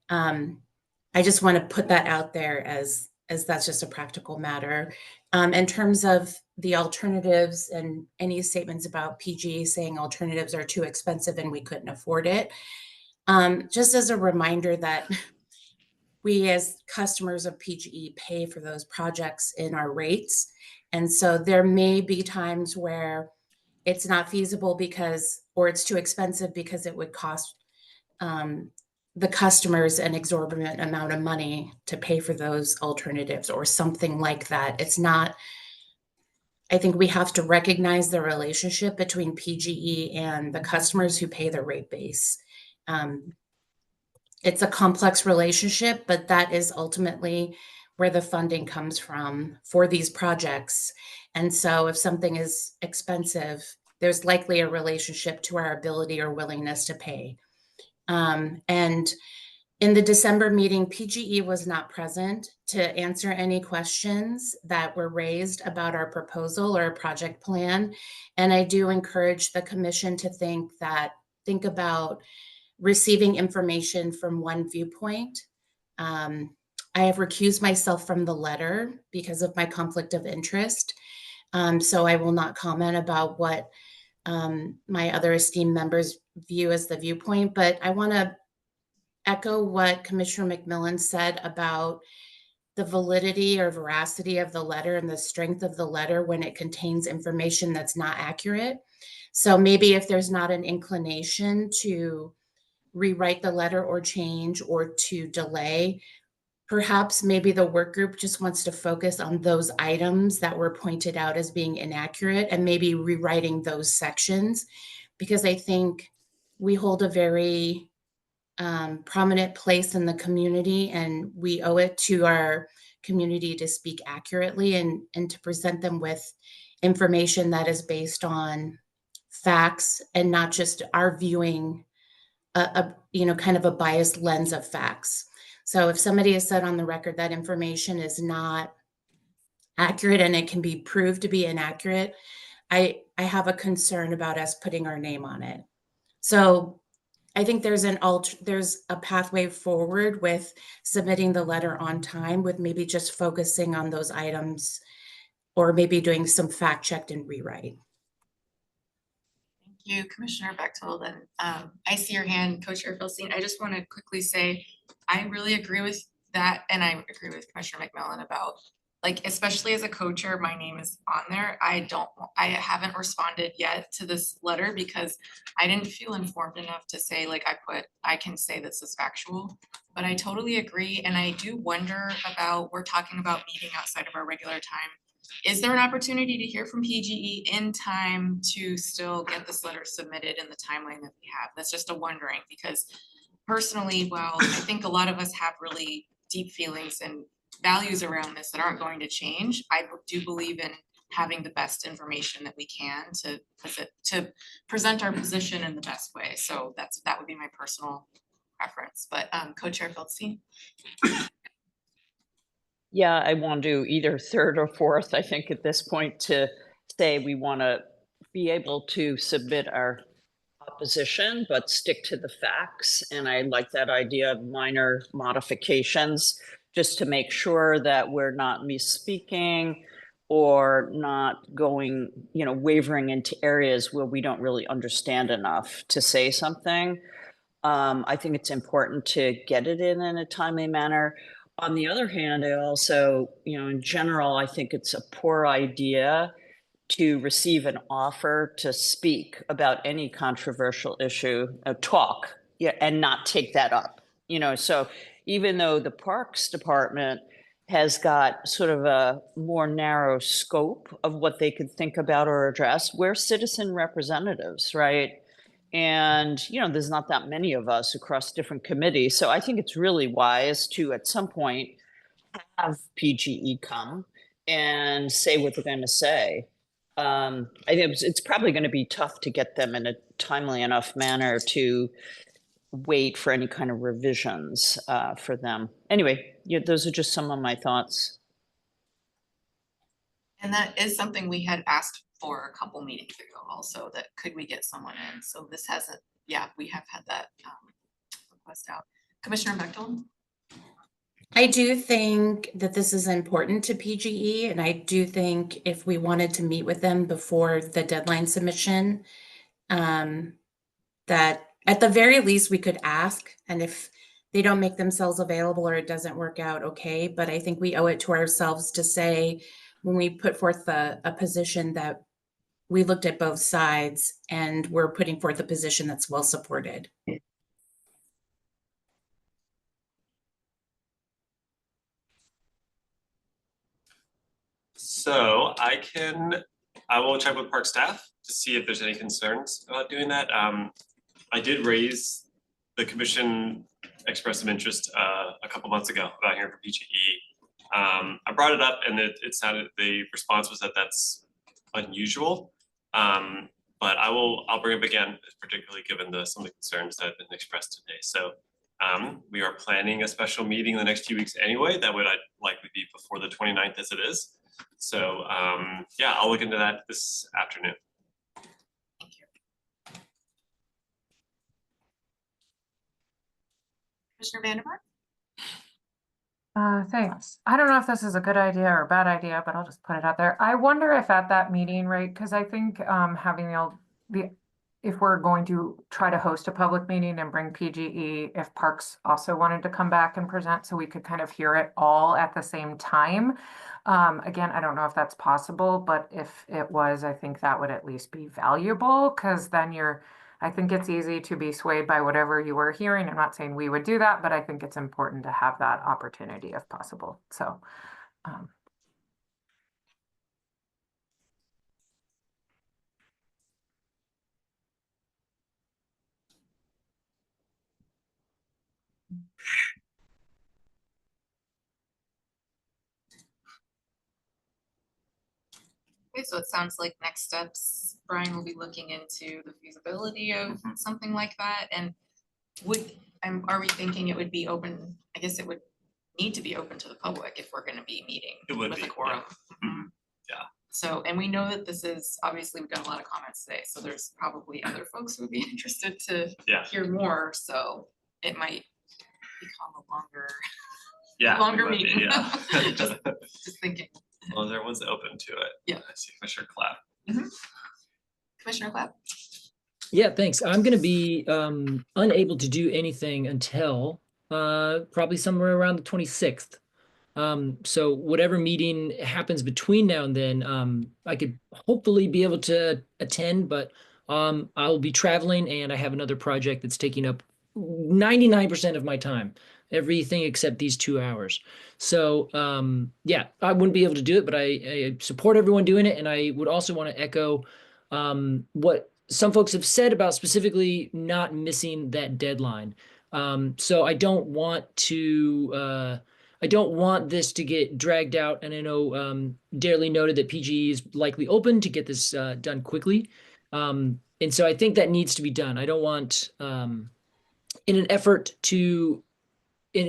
I just want to put that out there as that's just a practical matter. In terms of the alternatives and any statements about PGE saying alternatives are too expensive and we couldn't afford it, just as a reminder that we as customers of PGE pay for those projects in our rates. And so there may be times where it's not feasible or it's too expensive because it would cost the customers an exorbitant amount of money to pay for those alternatives or something like that. It's not, I think we have to recognize the relationship between PGE and the customers who pay the rate base. It's a complex relationship, but that is ultimately where the funding comes from for these projects. And so if something is expensive, there's likely a relationship to our ability or willingness to pay. And in the December meeting, PGE was not present to answer any questions that were raised about our proposal or project plan. And I do encourage the commission to think about receiving information from one viewpoint. I have recused myself from the letter because of my conflict of interest. So I will not comment about what my other esteemed members view as the viewpoint, but I want to echo what Commissioner McMillan said about the validity or veracity of the letter and the strength of the letter when it contains information that's not accurate. So maybe if there's not an inclination to rewrite the letter or change or to delay, perhaps maybe the work group just wants to focus on those items that were pointed out as being inaccurate and maybe rewriting those sections, because I think we hold a very prominent place in the community, and we owe it to our community to speak accurately and to present them with information that is based on facts and not just our viewing kind of a biased lens of facts. So if somebody has said on the record that information is not accurate and it can be proved to be inaccurate, I have a concern about us putting our name on it. So I think there's a pathway forward with submitting the letter on time, with maybe just focusing on those items or maybe doing some fact check and rewrite. Thank you, Commissioner Bechtold. And I see your hand, Co-Chair Philstein. I just want to quickly say, I really agree with that. And I agree with Commissioner McMillan about, like, especially as a co-chair, my name is on there. I haven't responded yet to this letter because I didn't feel informed enough to say, like, I can say this is factual, but I totally agree. And I do wonder about, we're talking about meeting outside of our regular time. Is there an opportunity to hear from PGE in time to still get this letter submitted in the timeline that we have? That's just a wondering, because personally, while I think a lot of us have really deep feelings and values around this that aren't going to change, I do believe in having the best information that we can to present our position in the best way. So that would be my personal preference. But Co-Chair Feldstein. Yeah, I want to do either third or fourth, I think, at this point, to say we want to be able to submit our opposition, but stick to the facts. And I like that idea of minor modifications, just to make sure that we're not misspeaking or not going, wavering into areas where we don't really understand enough to say something. I think it's important to get it in a timely manner. On the other hand, I also, in general, I think it's a poor idea to receive an offer to speak about any controversial issue, and not take that up. So even though the Parks Department has got sort of a more narrow scope of what they could think about or address, we're citizen representatives, right? And, there's not that many of us across different committees. So I think it's really wise to, at some point, have PGE come and say what they're going to say. I think it's probably going to be tough to get them in a timely enough manner to wait for any kind of revisions for them. Anyway, those are just some of my thoughts. And that is something we had asked for a couple meetings ago also, that could we get someone in? So this hasn't, we have had that request out. Commissioner Bechtold? I do think that this is important to PGE, and I do think if we wanted to meet with them before the deadline submission, that at the very least we could ask, and if they don't make themselves available or it doesn't work out, okay, but I think we owe it to ourselves to say, when we put forth a position, that we looked at both sides and we're putting forth a position that's well supported. So I will check with park staff to see if there's any concerns about doing that. I did raise, the commission expressed some interest a couple months ago about hearing from PGE. I brought it up and it sounded, the response was that that's unusual. But I'll bring up again, particularly given some of the concerns that have been expressed today. So we are planning a special meeting in the next few weeks anyway. That would likely be before the 29th as it is. So yeah, I'll look into that this afternoon. Thank you. Commissioner Vandermark? Thanks. I don't know if this is a good idea or a bad idea, but I'll just put it out there. I wonder if at that meeting, right, because I think having if we're going to try to host a public meeting and bring PGE, if Parks also wanted to come back and present so we could kind of hear it all at the same time. Again, I don't know if that's possible, but if it was, I think that would at least be valuable because then I think it's easy to be swayed by whatever you were hearing. I'm not saying we would do that, but I think it's important to have that opportunity if possible. So, Okay, so it sounds like next steps, Brian will be looking into the feasibility of something like that, and are we thinking it would be open? I guess it would need to be open to the public if we're gonna be meeting It would with be, a quorum. Yeah. So, and we know that this is, obviously, we've got a lot of comments today, so there's probably other folks who would be interested to hear more, so it might become a longer it might be, meeting. yeah. Just thinking. As long as everyone's open to it. Yeah. I see Commissioner Clapp. Commissioner Clapp? Yeah, thanks. I'm going to be unable to do anything until probably somewhere around the 26th. So whatever meeting happens between now and then, I could hopefully be able to attend, but I'll be traveling and I have another project that's taking up 99% of my time, everything except these 2 hours. So yeah, I wouldn't be able to do it, but I support everyone doing it. And I would also want to echo what some folks have said about specifically not missing that deadline. So I don't want this to get dragged out. And I know Darely noted that PGE is likely open to get this done quickly. And so I think that needs to be done. I don't want, in an effort to,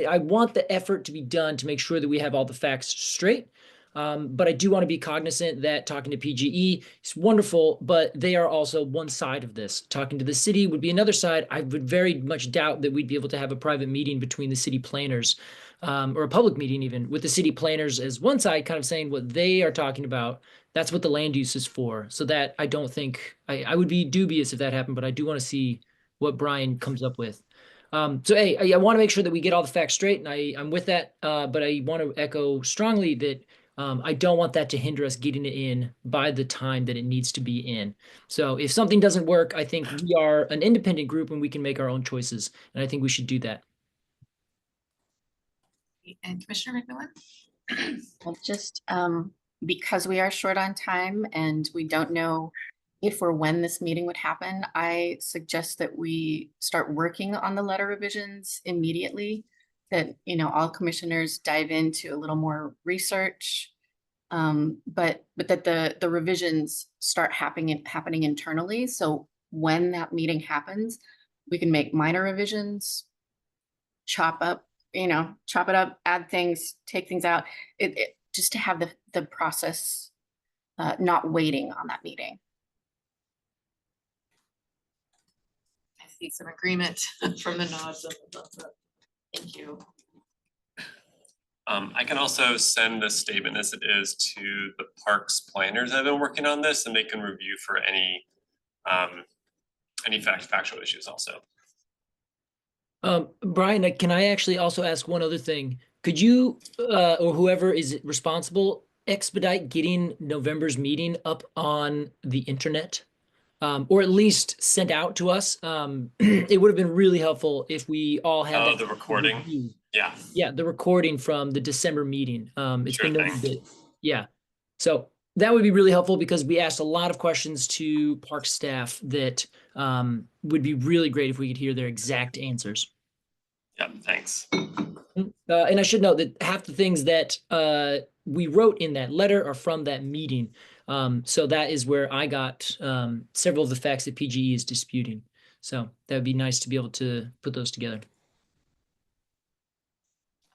I want the effort to be done to make sure that we have all the facts straight. But I do want to be cognizant that talking to PGE is wonderful, but they are also one side of this. Talking to the city would be another side. I would very much doubt that we'd be able to have a private meeting between the city planners, or a public meeting even, with the city planners as one side kind of saying what they are talking about. That's what the land use is for. So that I don't think, I would be dubious if that happened, but I do want to see what Brian comes up with. So hey, I want to make sure that we get all the facts straight, and I'm with that. But I want to echo strongly that I don't want that to hinder us getting it in by the time that it needs to be in. So if something doesn't work, I think we are an independent group and we can make our own choices, and I think we should do that. And Commissioner McMillan? Well, just because we are short on time and we don't know if or when this meeting would happen, I suggest that we start working on the letter revisions immediately. That, all commissioners dive into a little more research, but that the revisions start happening internally. So when that meeting happens, we can make minor revisions, chop it up, add things, take things out, just to have the process not waiting on that meeting. I see some agreement from the nods and the thumbs up. Thank you. I can also send this statement as it is to the parks planners that have been working on this, and they can review for any factual issues also. Brian, can I actually also ask one other thing? Could you, or whoever is responsible, expedite getting November's meeting up on the internet? Or at least sent out to us? It would have been really helpful if we all had the recording. review. Yeah. Yeah, the recording from the December meeting. It's Sure been noted thing. that, yeah. So that would be really helpful because we asked a lot of questions to park staff that would be really great if we could hear their exact answers. Yeah, thanks. And I should note that half the things that we wrote in that letter are from that meeting. So that is where I got several of the facts that PGE is disputing. So that would be nice to be able to put those together.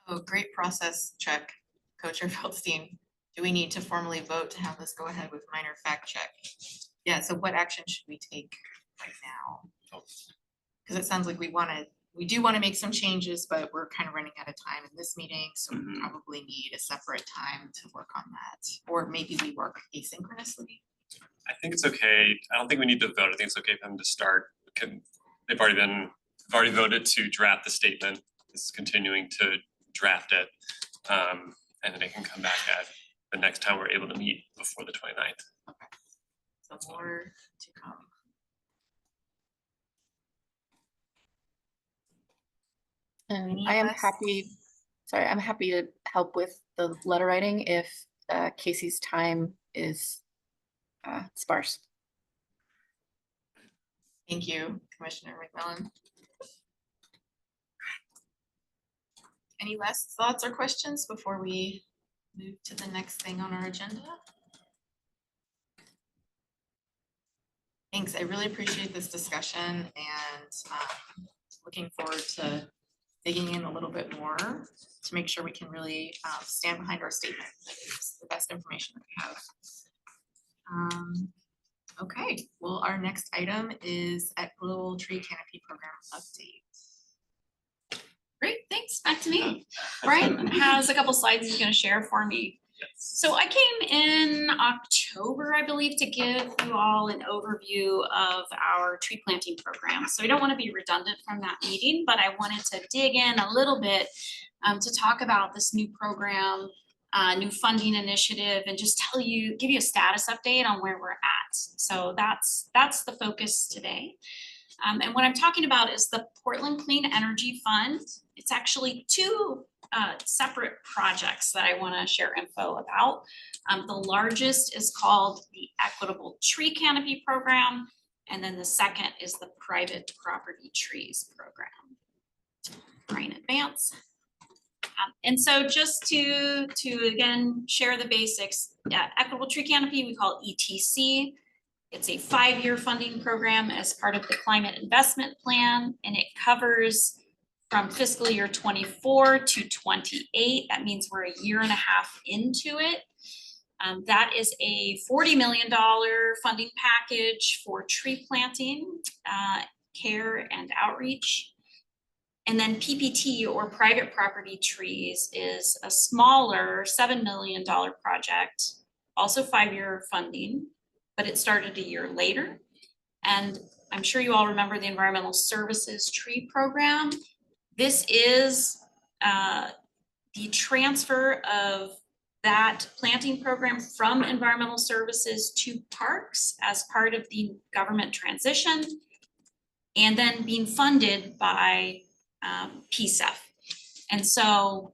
Oh, great process check, Coach Feldstein. Do we need to formally vote to have this go ahead with minor fact check? Yeah, so what action should we take right now? Because it sounds like we do want to make some changes, but we're kind of running out of time in this meeting, so we probably need a separate time to work on that. Or maybe we work asynchronously. I think it's okay. I don't think we need to vote. I think it's okay for them to start. They've already voted to draft the statement. This is continuing to draft it. And then they can come back at the next time we're able to meet before the 29th. Okay. So more to come. And I am happy, sorry, I'm happy to help with the letter writing if Casey's time is sparse. Thank you, Commissioner McMillan. Any last thoughts or questions before we move to the next thing on our agenda? Thanks, I really appreciate this discussion and looking forward to digging in a little bit more to make sure we can really stand behind our statement. That is the best information that we have. Okay, well, our next item is Equitable Tree Canopy Program update. Great, thanks. Back to me. Brian has a couple slides he's going to share for me. So I came in October, I believe, to give you all an overview of our tree planting program. So I don't want to be redundant from that meeting, but I wanted to dig in a little bit to talk about this new program, new funding initiative, and just give you a status update on where we're at. So that's the focus today. And what I'm talking about is the Portland Clean Energy Fund. It's actually two separate projects that I want to share info about. The largest is called the Equitable Tree Canopy Program, and then the second is the Private Property Trees Program. Brian, advance. And so just to again share the basics, Equitable Tree Canopy, we call it ETC. It's a 5-year funding program as part of the Climate Investment Plan, and it covers from fiscal year 24 to 28. That means we're a year and a half into it. That is a $40 million funding package for tree planting, care, and outreach. And then PPT, or private property trees, is a smaller $7 million project, also 5-year funding, but it started a year later. And I'm sure you all remember the Environmental Services Tree Program. This is the transfer of that planting program from environmental services to parks as part of the government transition, and then being funded by PSEF. And so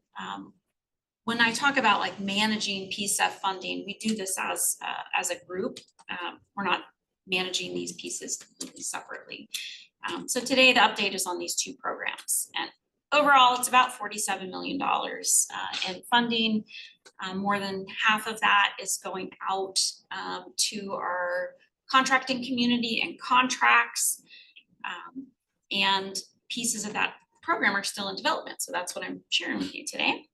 when I talk about like managing PSEF funding, we do this as a group. We're not managing these pieces completely separately. So today the update is on these two programs, and overall it's about $47 million in funding. More than half of that is going out to our contracting community and contracts, and pieces of that program are still in development. So that's what I'm sharing with you today.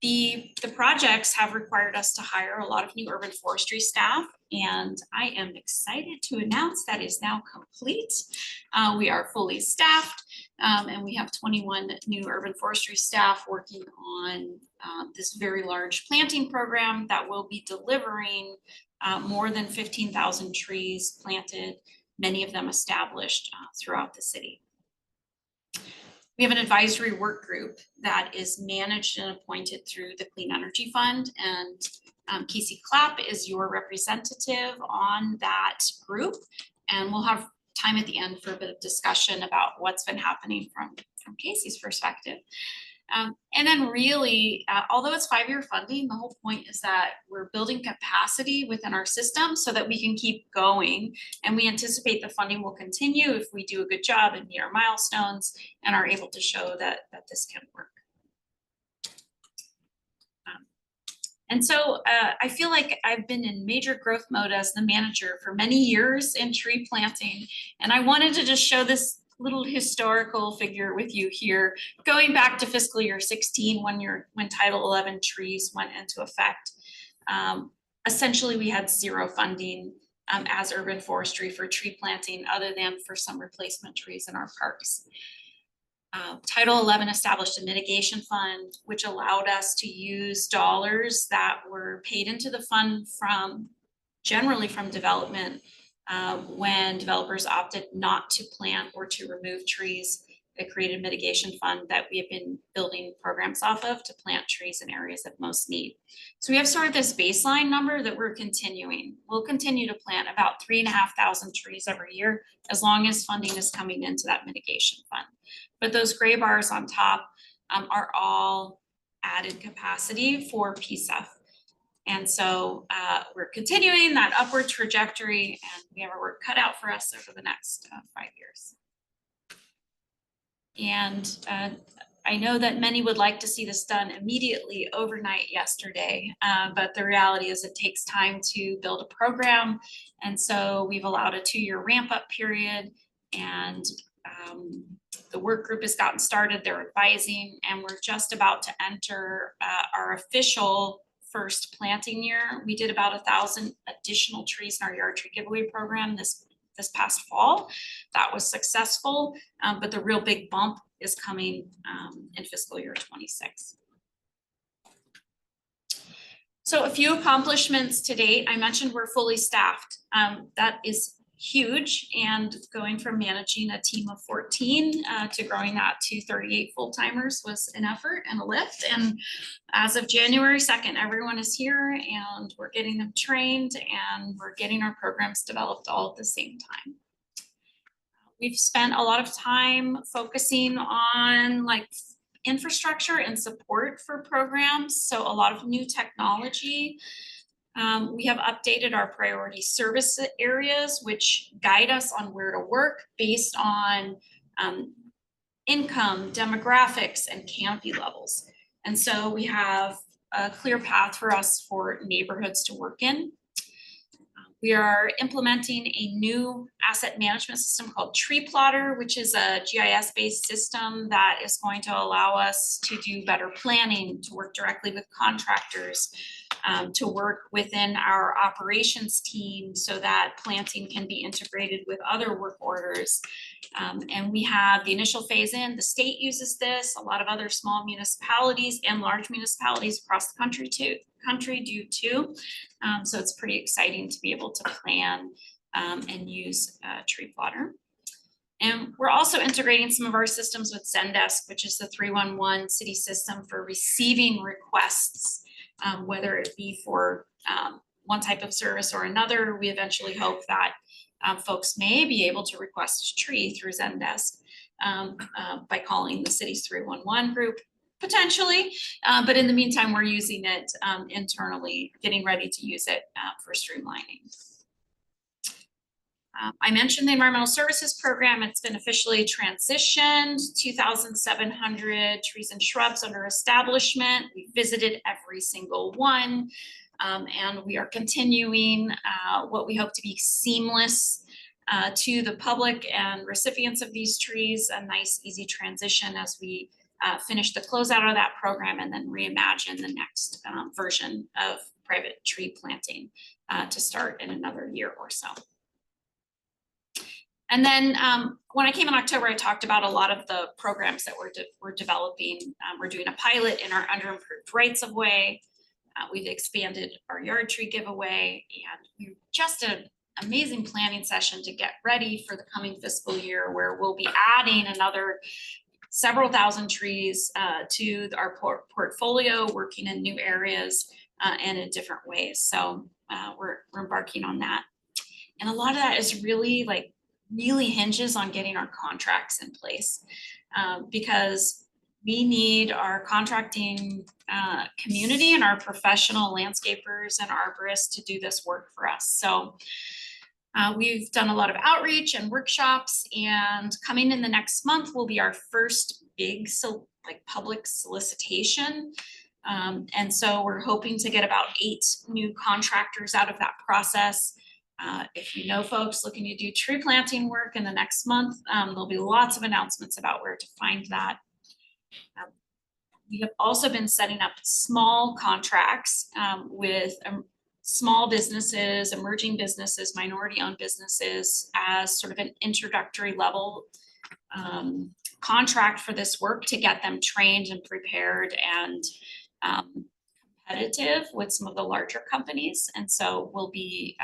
The projects have required us to hire a lot of new urban forestry staff, and I am excited to announce that is now complete. We are fully staffed, and we have 21 new urban forestry staff working on this very large planting program that will be delivering more than 15,000 trees planted, many of them established throughout the city. We have an advisory work group that is managed and appointed through the Clean Energy Fund, and Casey Clapp is your representative on that group. And we'll have time at the end for a bit of discussion about what's been happening from Casey's perspective. And then really, although it's 5-year funding, the whole point is that we're building capacity within our system so that we can keep going. And we anticipate the funding will continue if we do a good job and meet our milestones and are able to show that this can work. And so I feel like I've been in major growth mode as the manager for many years in tree planting. And I wanted to just show this little historical figure with you here, going back to fiscal year 16, when Title 11 trees went into effect. Essentially, we had zero funding as urban forestry for tree planting, other than for some replacement trees in our parks. Title 11 established a mitigation fund, which allowed us to use dollars that were paid into the fund generally from development when developers opted not to plant or to remove trees. It created a mitigation fund that we have been building programs off of to plant trees in areas of most need. So we have sort of this baseline number that we're continuing. We'll continue to plant about 3,500 trees every year as long as funding is coming into that mitigation fund. But those gray bars on top are all added capacity for PSEF. And so we're continuing that upward trajectory, and we have our work cut out for us over the next 5 years. And I know that many would like to see this done immediately, overnight, yesterday, but the reality is it takes time to build a program. And so we've allowed a 2-year ramp up period, and the work group has gotten started, they're advising, and we're just about to enter our official first planting year. We did about 1,000 additional trees in our yard tree giveaway program this past fall. That was successful, but the real big bump is coming in fiscal year 26. So a few accomplishments to date. I mentioned we're fully staffed. That is huge, and going from managing a team of 14 to growing that to 38 full-timers was an effort and a lift. And as of January 2nd, everyone is here, and we're getting them trained, and we're getting our programs developed all at the same time. We've spent a lot of time focusing on infrastructure and support for programs, so a lot of new technology. We have updated our priority service areas, which guide us on where to work based on income, demographics, and canopy levels. And so we have a clear path for us for neighborhoods to work in. We are implementing a new asset management system called Tree Plotter, which is a GIS-based system that is going to allow us to do better planning, to work directly with contractors, to work within our operations team so that planting can be integrated with other work orders. And we have the initial phase in, the state uses this, a lot of other small municipalities and large municipalities across the country do too. So it's pretty exciting to be able to plan and use Tree Plotter. And we're also integrating some of our systems with Zendesk, which is the 311 city system for receiving requests, whether it be for one type of service or another. We eventually hope that folks may be able to request a tree through Zendesk by calling the city's 311 group, potentially. But in the meantime, we're using it internally, getting ready to use it for streamlining. I mentioned the environmental services program. It's been officially transitioned, 2,700 trees and shrubs under establishment. We visited every single one, and we are continuing what we hope to be seamless to the public and recipients of these trees, a nice, easy transition as we finish the closeout of that program and then reimagine the next version of private tree planting to start in another year or so. And then when I came in October, I talked about a lot of the programs that we're developing. We're doing a pilot in our under-improved rights of way. We've expanded our yard tree giveaway, and we just an amazing planning session to get ready for the coming fiscal year, where we'll be adding another several thousand trees to our portfolio, working in new areas and in different ways. So we're embarking on that. And a lot of that is really hinges on getting our contracts in place, because we need our contracting community and our professional landscapers and arborists to do this work for us. So we've done a lot of outreach and workshops, and coming in the next month will be our first big public solicitation. And so we're hoping to get about 8 new contractors out of that process. If you know folks looking to do tree planting work in the next month, there'll be lots of announcements about where to find that. We have also been setting up small contracts with small businesses, emerging businesses, minority-owned businesses as sort of an introductory level contract for this work to get them trained and prepared and competitive with some of the larger companies. And so they'll be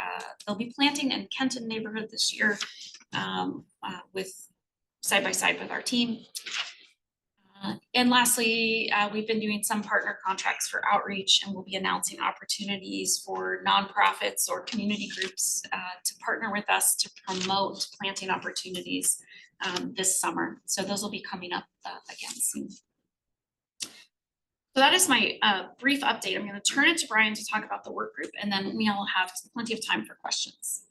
planting in Kenton neighborhood this year with side by side with our team. And lastly, we've been doing some partner contracts for outreach, and we'll be announcing opportunities for nonprofits or community groups to partner with us to promote planting opportunities this summer. So those will be coming up again soon. So that is my brief update. I'm going to turn it to Brian to talk about the work group, and then we all have plenty of time for questions.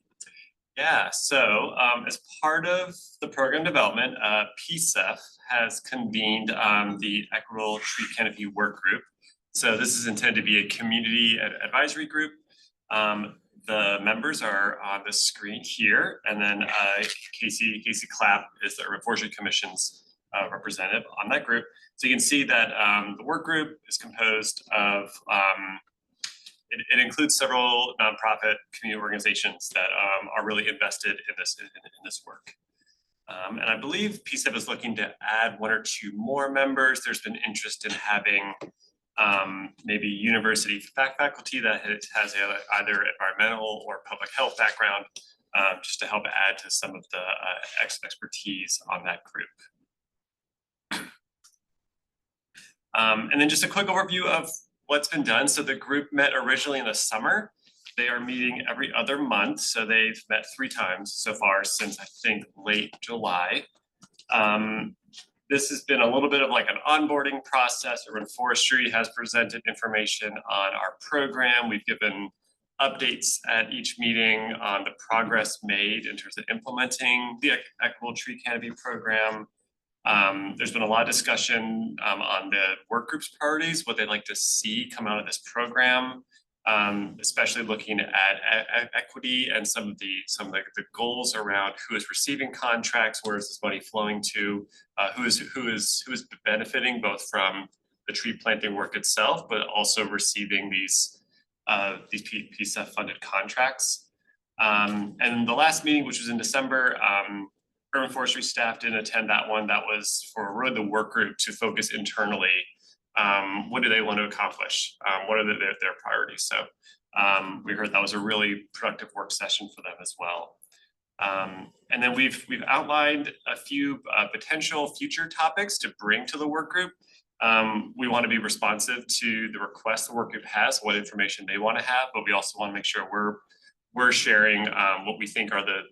Yeah, so as part of the program development, PCEF has convened the Equitable Tree Canopy Work Group. So this is intended to be a community advisory group. The members are on the screen here, and then Casey Clapp is the Urban Forestry Commission's representative on that group. So you can see that the work group is composed of it includes several nonprofit community organizations that are really invested in this work. And I believe PCEF is looking to add 1 or 2 more members. There's been interest in having maybe university faculty that has either environmental or public health background, just to help add to some of the expertise on that group. And then just a quick overview of what's been done. So the group met originally in the summer. They are meeting every other month. So they've met 3 times so far since I think late July. This has been a little bit of like an onboarding process. Urban Forestry has presented information on our program. We've given updates at each meeting on the progress made in terms of implementing the Equitable Tree Canopy program. There's been a lot of discussion on the work group's priorities, what they'd like to see come out of this program, especially looking at equity and some of the goals around who is receiving contracts, where is this money flowing to, who is benefiting both from the tree planting work itself, but also receiving these PCEF funded contracts. And the last meeting, which was in December, Urban Forestry staff didn't attend that one. That was for really the work group to focus internally. What do they want to accomplish? What are their priorities? So we heard that was a really productive work session for them as well. And then we've outlined a few potential future topics to bring to the work group. We want to be responsive to the requests the work group has, what information they want to have, but we also want to make sure we're sharing what we think are the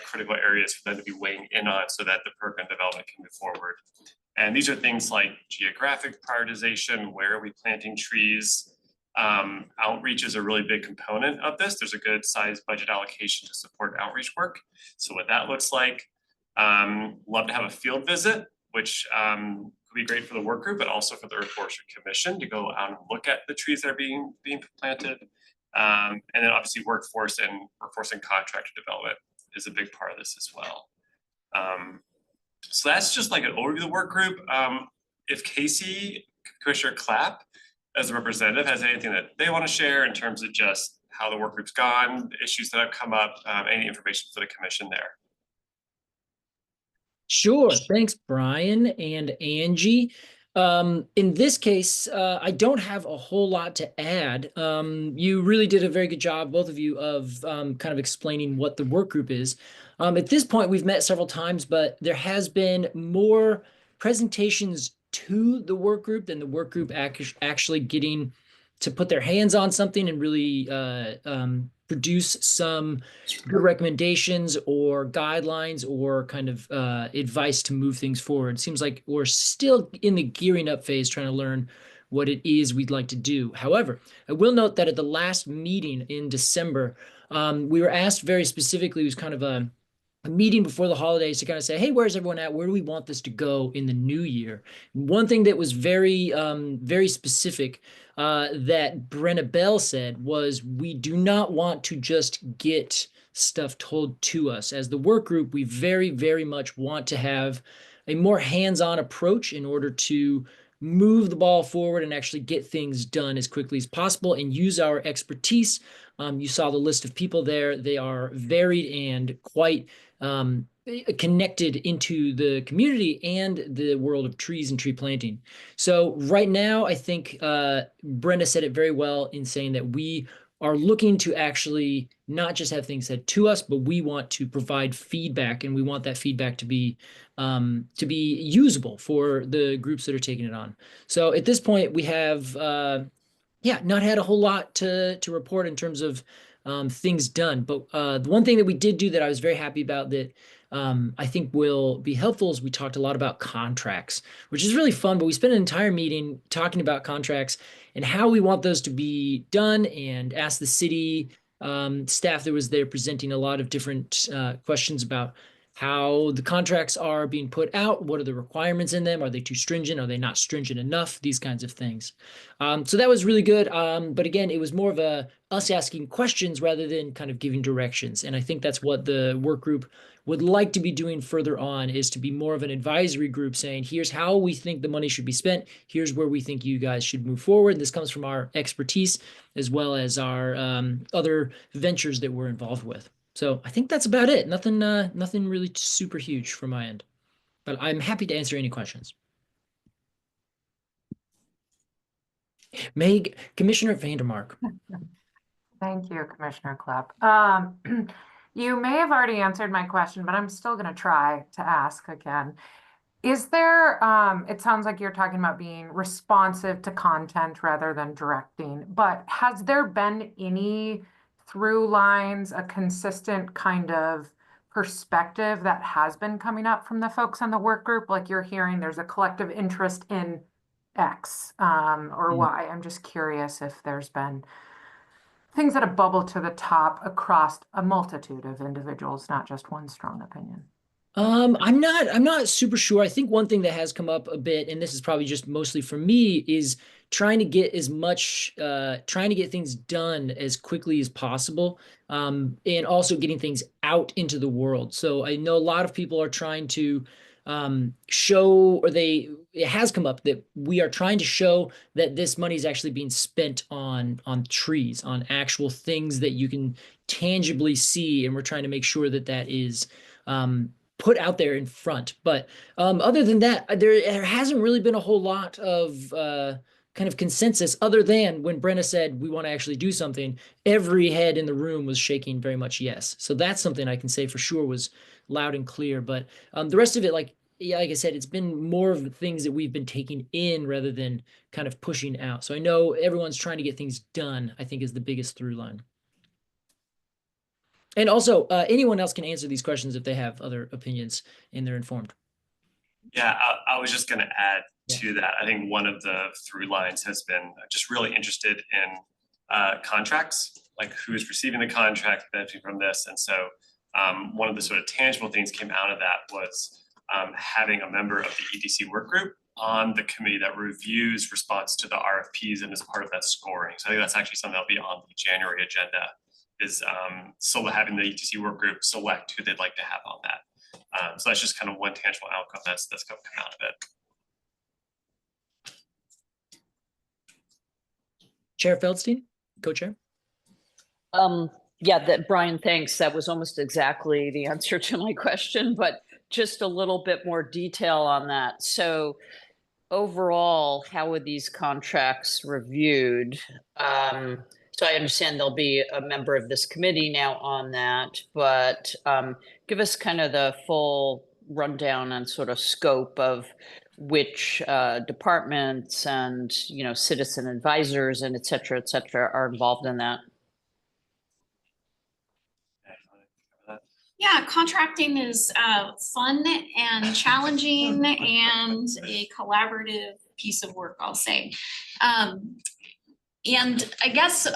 critical areas for them to be weighing in on so that the program development can move forward. And these are things like geographic prioritization, where are we planting trees? Outreach is a really big component of this. There's a good size budget allocation to support outreach work. So what that looks like, love to have a field visit, which could be great for the work group, but also for the Urban Forestry Commission to go out and look at the trees that are being planted. And then obviously workforce and contractor development is a big part of this as well. So that's just like an overview of the work group. If Casey, Commissioner Clapp, as a representative, has anything that they want to share in terms of just how the work group's gone, the issues that have come up, any information for the commission there. Sure. Thanks, Brian and Angie. In this case, I don't have a whole lot to add. You really did a very good job, both of you, of kind of explaining what the work group is. At this point, we've met several times, but there has been more presentations to the work group than the work group actually getting to put their hands on something and really produce some good recommendations or guidelines or kind of advice to move things forward. It seems like we're still in the gearing up phase, trying to learn what it is we'd like to do. However, I will note that at the last meeting in December, we were asked very specifically, it was kind of a a meeting before the holidays to kind of say, hey, where's everyone at? Where do we want this to go in the new year? One thing that was very, very specific that Brenna Bell said was, we do not want to just get stuff told to us. As the work group, we very, very much want to have a more hands-on approach in order to move the ball forward and actually get things done as quickly as possible and use our expertise. You saw the list of people there. They are varied and quite connected into the community and the world of trees and tree planting. So right now, I think Brenda said it very well in saying that we are looking to actually not just have things said to us, but we want to provide feedback, and we want that feedback to be usable for the groups that are taking it on. So at this point, we have not had a whole lot to report in terms of things done. But the one thing that we did do that I was very happy about that I think will be helpful is we talked a lot about contracts, which is really fun. But we spent an entire meeting talking about contracts and how we want those to be done, and asked the city staff that was there presenting a lot of different questions about how the contracts are being put out, what are the requirements in them, are they too stringent, are they not stringent enough, these kinds of things. So that was really good. But again, it was more of us asking questions rather than kind of giving directions. And I think that's what the work group would like to be doing further on, is to be more of an advisory group saying, here's how we think the money should be spent. Here's where we think you guys should move forward. This comes from our expertise as well as our other ventures that we're involved with. So I think that's about it. Nothing really super huge from my end, but I'm happy to answer any questions. Commissioner Vandermark. Thank you, Commissioner Klepp. You may have already answered my question, but I'm still going to try to ask again. Is there, it sounds like you're talking about being responsive to content rather than directing, but has there been any through lines, a consistent kind of perspective that has been coming up from the folks on the work group? Like you're hearing there's a collective interest in X or Y. I'm just curious if there's been things that have bubbled to the top across a multitude of individuals, not just one strong opinion. I'm not super sure. I think one thing that has come up a bit, and this is probably just mostly for me, is trying to get things done as quickly as possible, and also getting things out into the world. So I know a lot of people are trying to show, or it has come up that we are trying to show that this money is actually being spent on trees, on actual things that you can tangibly see, and we're trying to make sure that that is put out there in front. But other than that, there hasn't really been a whole lot of kind of consensus, other than when Brenna said we want to actually do something, every head in the room was shaking very much yes. So that's something I can say for sure was loud and clear. But the rest of it, like I said, it's been more of the things that we've been taking in rather than kind of pushing out. So I know everyone's trying to get things done, I think, is the biggest through line. And also, anyone else can answer these questions if they have other opinions and they're informed. Yeah, I was just going to add to that. I think one of the through lines has been just really interested in contracts, like who's receiving the contract, benefiting from this. And so one of the sort of tangible things came out of that was having a member of the EDC work group on the committee that reviews response to the RFPs and is part of that scoring. So I think that's actually something that'll be on the January agenda, is having the ETC work group select who they'd like to have on that. So that's just kind of one tangible outcome that's come out of it. Chair Feldstein, co-chair. Yeah, Brian, thanks. That was almost exactly the answer to my question, but just a little bit more detail on that. So overall, how are these contracts reviewed? So I understand there'll be a member of this committee now on that, but give us kind of the full rundown and sort of scope of which departments and, citizen advisors and et cetera, are involved in that. Yeah, contracting is fun and challenging and a collaborative piece of work, I'll say. And I guess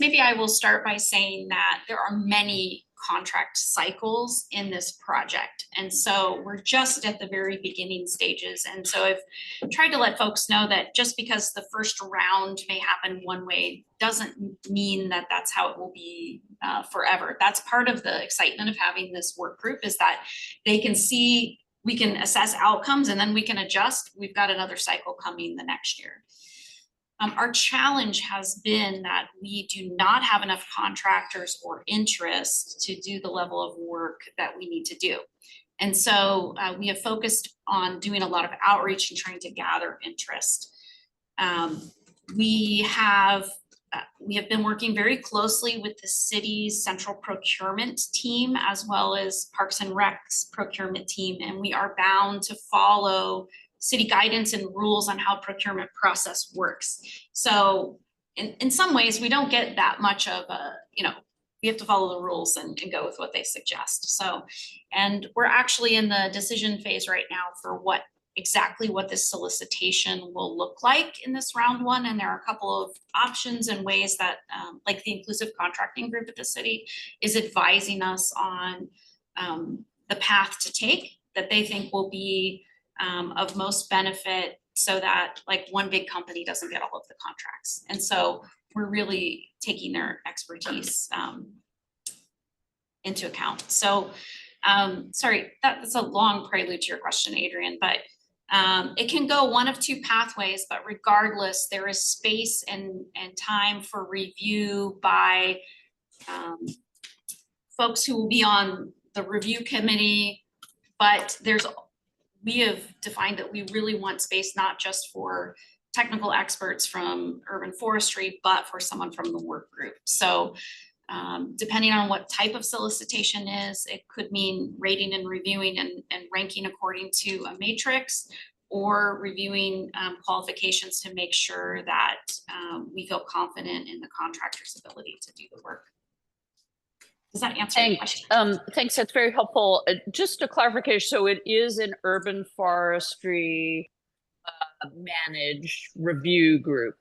maybe I will start by saying that there are many contract cycles in this project. And so we're just at the very beginning stages. And so I've tried to let folks know that just because the first round may happen one way doesn't mean that that's how it will be forever. That's part of the excitement of having this work group, is that they can see, we can assess outcomes and then we can adjust. We've got another cycle coming the next year. Our challenge has been that we do not have enough contractors or interest to do the level of work that we need to do. And so we have focused on doing a lot of outreach and trying to gather interest. We have been working very closely with the city's central procurement team, as well as Parks and Rec's procurement team, and we are bound to follow city guidance and rules on how procurement process works. So in some ways, we don't get that much of a, we have to follow the rules and go with what they suggest. So, and we're actually in the decision phase right now for exactly what this solicitation will look like in this round one. And there are a couple of options and ways that, like the inclusive contracting group at the city is advising us on the path to take that they think will be of most benefit, so that like one big company doesn't get all of the contracts. And so we're really taking their expertise into account. So sorry, that's a long prelude to your question, Adrian, but it can go one of two pathways, but regardless, there is space and time for review by folks who will be on the review committee, but we have defined that we really want space not just for technical experts from urban forestry, but for someone from the work group. So depending on what type of solicitation is, it could mean rating and reviewing and ranking according to a matrix, or reviewing qualifications to make sure that we feel confident in the contractor's ability to do the work. Does that answer your question? Thanks, that's very helpful. Just a clarification, so it is an urban forestry managed review group,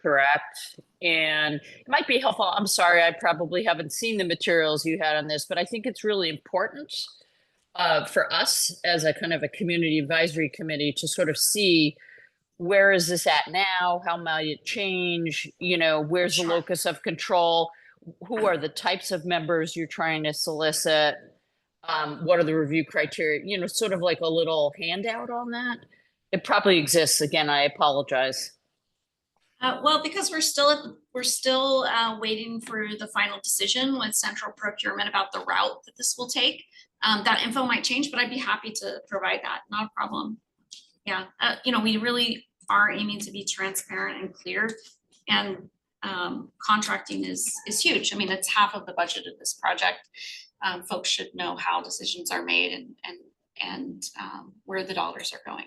correct? And it might be helpful, I'm sorry, I probably haven't seen the materials you had on this, but I think it's really important for us as a kind of a community advisory committee to sort of see, where is this at now? How might it change? Where's the locus of control? Who are the types of members you're trying to solicit? What are the review criteria? Sort of like a little handout on that. It probably exists. Again, I apologize. Well, because we're still waiting for the final decision with central procurement about the route that this will take. That info might change, but I'd be happy to provide that. Not a problem. Yeah, we really are aiming to be transparent and clear, and contracting is huge. I mean, it's half of the budget of this project. Folks should know how decisions are made and where the dollars are going.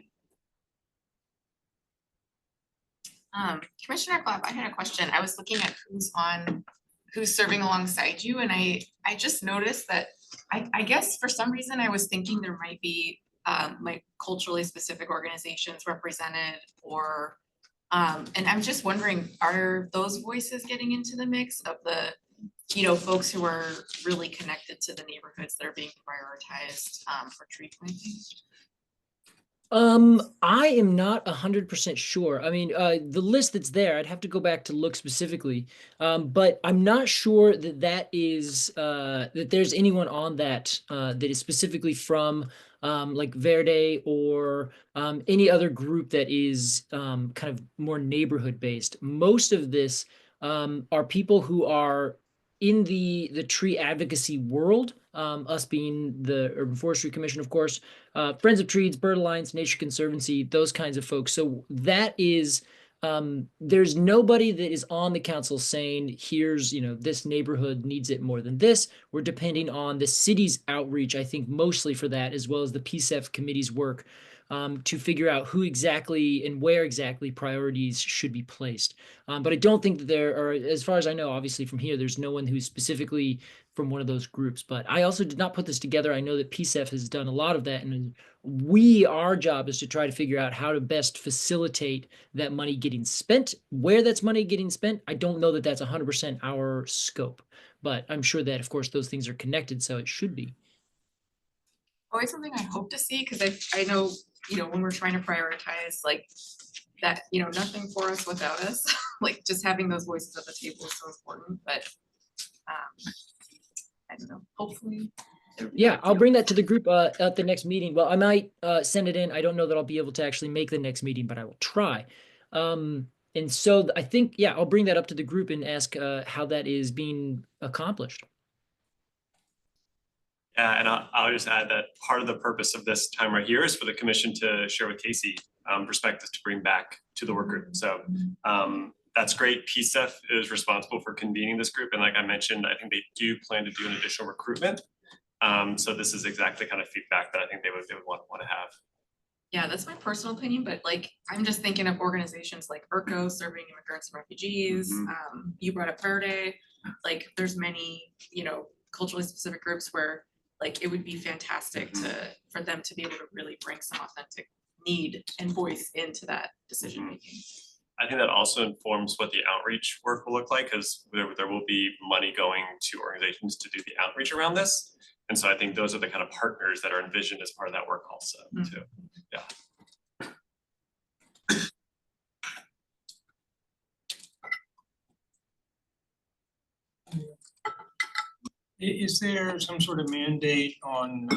Commissioner Clapp, I had a question. I was looking at who's serving alongside you, and I just noticed that I guess for some reason I was thinking there might be like culturally specific organizations represented, or and I'm just wondering, are those voices getting into the mix of the folks who are really connected to the neighborhoods that are being prioritized for tree planting? I am not 100% sure. I mean, the list that's there, I'd have to go back to look specifically. But I'm not sure that is that there's anyone on that that is specifically from like Verde or any other group that is kind of more neighborhood based. Most of this are people who are in the tree advocacy world, us being the Urban Forestry Commission, of course, Friends of Trees, Bird Alliance, Nature Conservancy, those kinds of folks. So that is, there's nobody that is on the council saying, here's, this neighborhood needs it more than this. We're depending on the city's outreach, I think, mostly for that, as well as the PSEF committee's work to figure out who exactly and where exactly priorities should be placed. But I don't think that there are, as far as I know, obviously from here, there's no one who's specifically from one of those groups. But I also did not put this together. I know that PSEF has done a lot of that, and our job is to try to figure out how to best facilitate that money getting spent. Where that's money getting spent, I don't know that that's 100% our scope. but I'm sure that, of course, those things are connected, so it should be. Always something I hope to see, because I know, when we're trying to prioritize, like, that, nothing for us without us, like, just having those voices at the table is so important, but I don't know, hopefully. Yeah, I'll bring that to the group at the next meeting. Well, I might send it in. I don't know that I'll be able to actually make the next meeting, but I will try. And so I think, yeah, I'll bring that up to the group and ask how that is being accomplished. Yeah, and I'll just add that part of the purpose of this time right here is for the commission to share with Casey perspectives to bring back to the work group. So that's great. PCEF is responsible for convening this group. And like I mentioned, I think they do plan to do an additional recruitment. So this is exactly the kind of feedback that I think they would want to have. Yeah, that's my personal opinion, but like, I'm just thinking of organizations like ERCO, serving immigrants and refugees. You brought up Verde, like there's many, culturally specific groups where like it would be fantastic for them to be able to really bring some authentic need and voice into that decision making. I think that also informs what the outreach work will look like, because there will be money going to organizations to do the outreach around this. And so I think those are the kind of partners that are envisioned as part of that work also too. Yeah. Is there some sort of mandate on,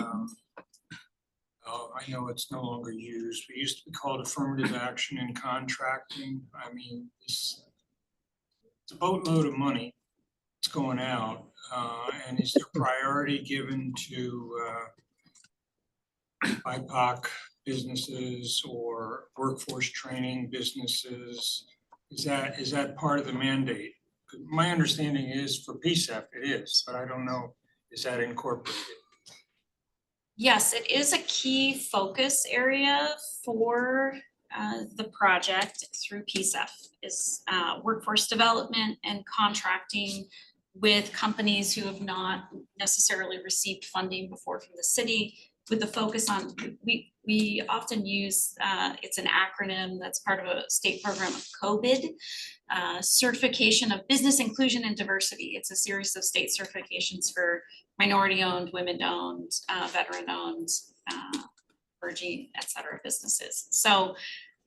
I know it's no longer used, it used to be called affirmative action in contracting. I mean, it's a boatload of money that's going out. And is there priority given to BIPOC businesses or workforce training businesses? Is that part of the mandate? My understanding is for PCEF it is, but I don't know, is that incorporated? Yes, it is a key focus area for the project through PCEF is workforce development and contracting with companies who have not necessarily received funding before from the city, with the focus on, we often use, it's an acronym that's part of a state program of COVID, certification of business inclusion and diversity. It's a series of state certifications for minority-owned, women-owned, veteran-owned, emerging, et cetera, businesses. So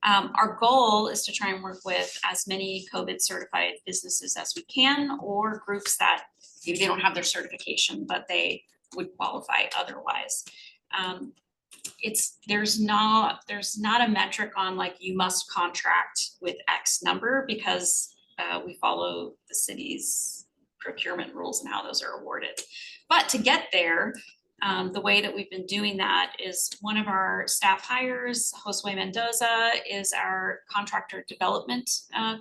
our goal is to try and work with as many COVID certified businesses as we can, or groups that maybe they don't have their certification, but they would qualify otherwise. There's not a metric on like you must contract with X number, because we follow the city's procurement rules and how those are awarded. But to get there, the way that we've been doing that is one of our staff hires, Josue Mendoza, is our contractor development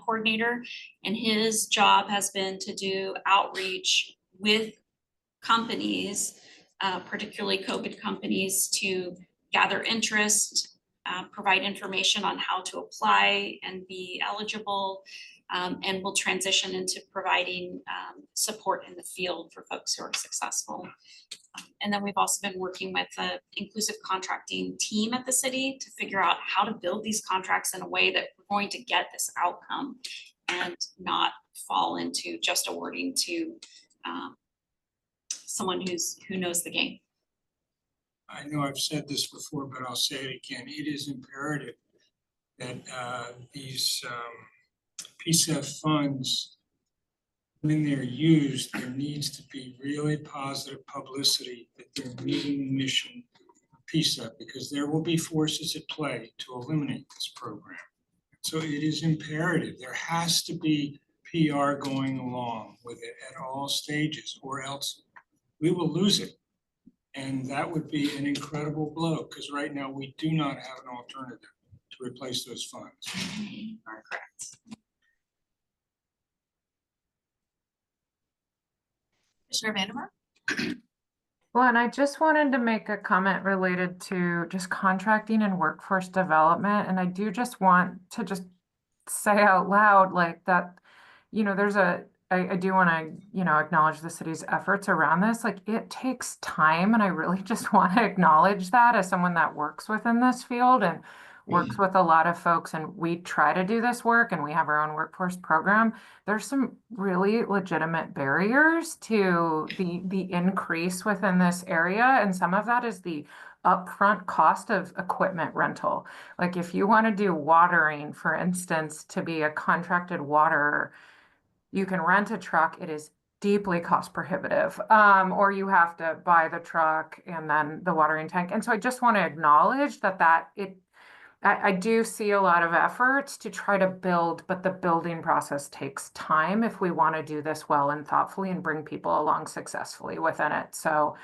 coordinator, and his job has been to do outreach with companies, particularly COVID companies, to gather interest, provide information on how to apply and be eligible, and we'll transition into providing support in the field for folks who are successful. And then we've also been working with the inclusive contracting team at the city to figure out how to build these contracts in a way that we're going to get this outcome and not fall into just awarding to someone who knows the game. I know I've said this before, but I'll say it again. It is imperative that these PCEF funds, when they're used, there needs to be really positive publicity that they're meeting the mission of PCEF, because there will be forces at play to eliminate this program. So it is imperative. There has to be PR going along with it at all stages, or else we will lose it. And that would be an incredible blow, because right now we do not have an alternative to replace those funds. Are correct. Commissioner Vandermark? Well, and I just wanted to make a comment related to just contracting and workforce development. And I do just want to just say out loud like that, there's a I do want to, you know, acknowledge the city's efforts around this. Like, it takes time, and I really just want to acknowledge that as someone that works within this field and works with a lot of folks, and we try to do this work, and we have our own workforce program. There's some really legitimate barriers to the increase within this area, and some of that is the upfront cost of equipment rental. Like, if you want to do watering, for instance, to be a contracted waterer, you can rent a truck. It is deeply cost prohibitive. Or you have to buy the truck and then the watering tank. And so I just want to acknowledge I do see a lot of efforts to try to build, but the building process takes time if we want to do this well and thoughtfully and bring people along successfully within it. So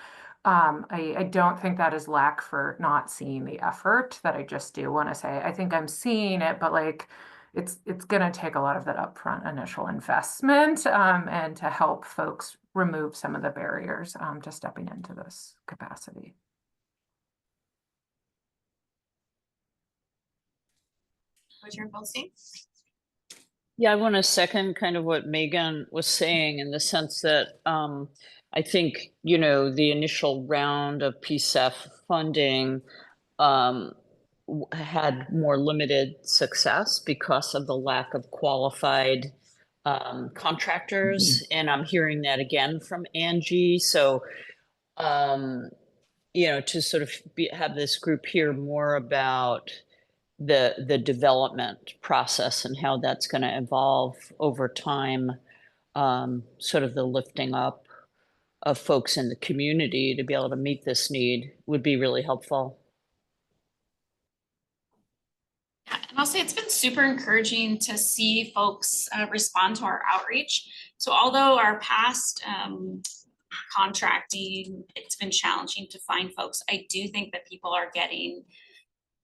I don't think that is lack for not seeing the effort, that I just do want to say. I think I'm seeing it, but like it's going to take a lot of that upfront initial investment and to help folks remove some of the barriers to stepping into this capacity. Chair Felstein? Yeah, I want to second kind of what Megan was saying in the sense that I think, you know, the initial round of PSEF funding had more limited success because of the lack of qualified contractors. And I'm hearing that again from Angie. So, you know, to sort of have this group hear more about the development process and how that's going to evolve over time, sort of the lifting up of folks in the community to be able to meet this need would be really helpful. Yeah, and I'll say it's been super encouraging to see folks respond to our outreach. So although our past contracting, it's been challenging to find folks, I do think that people are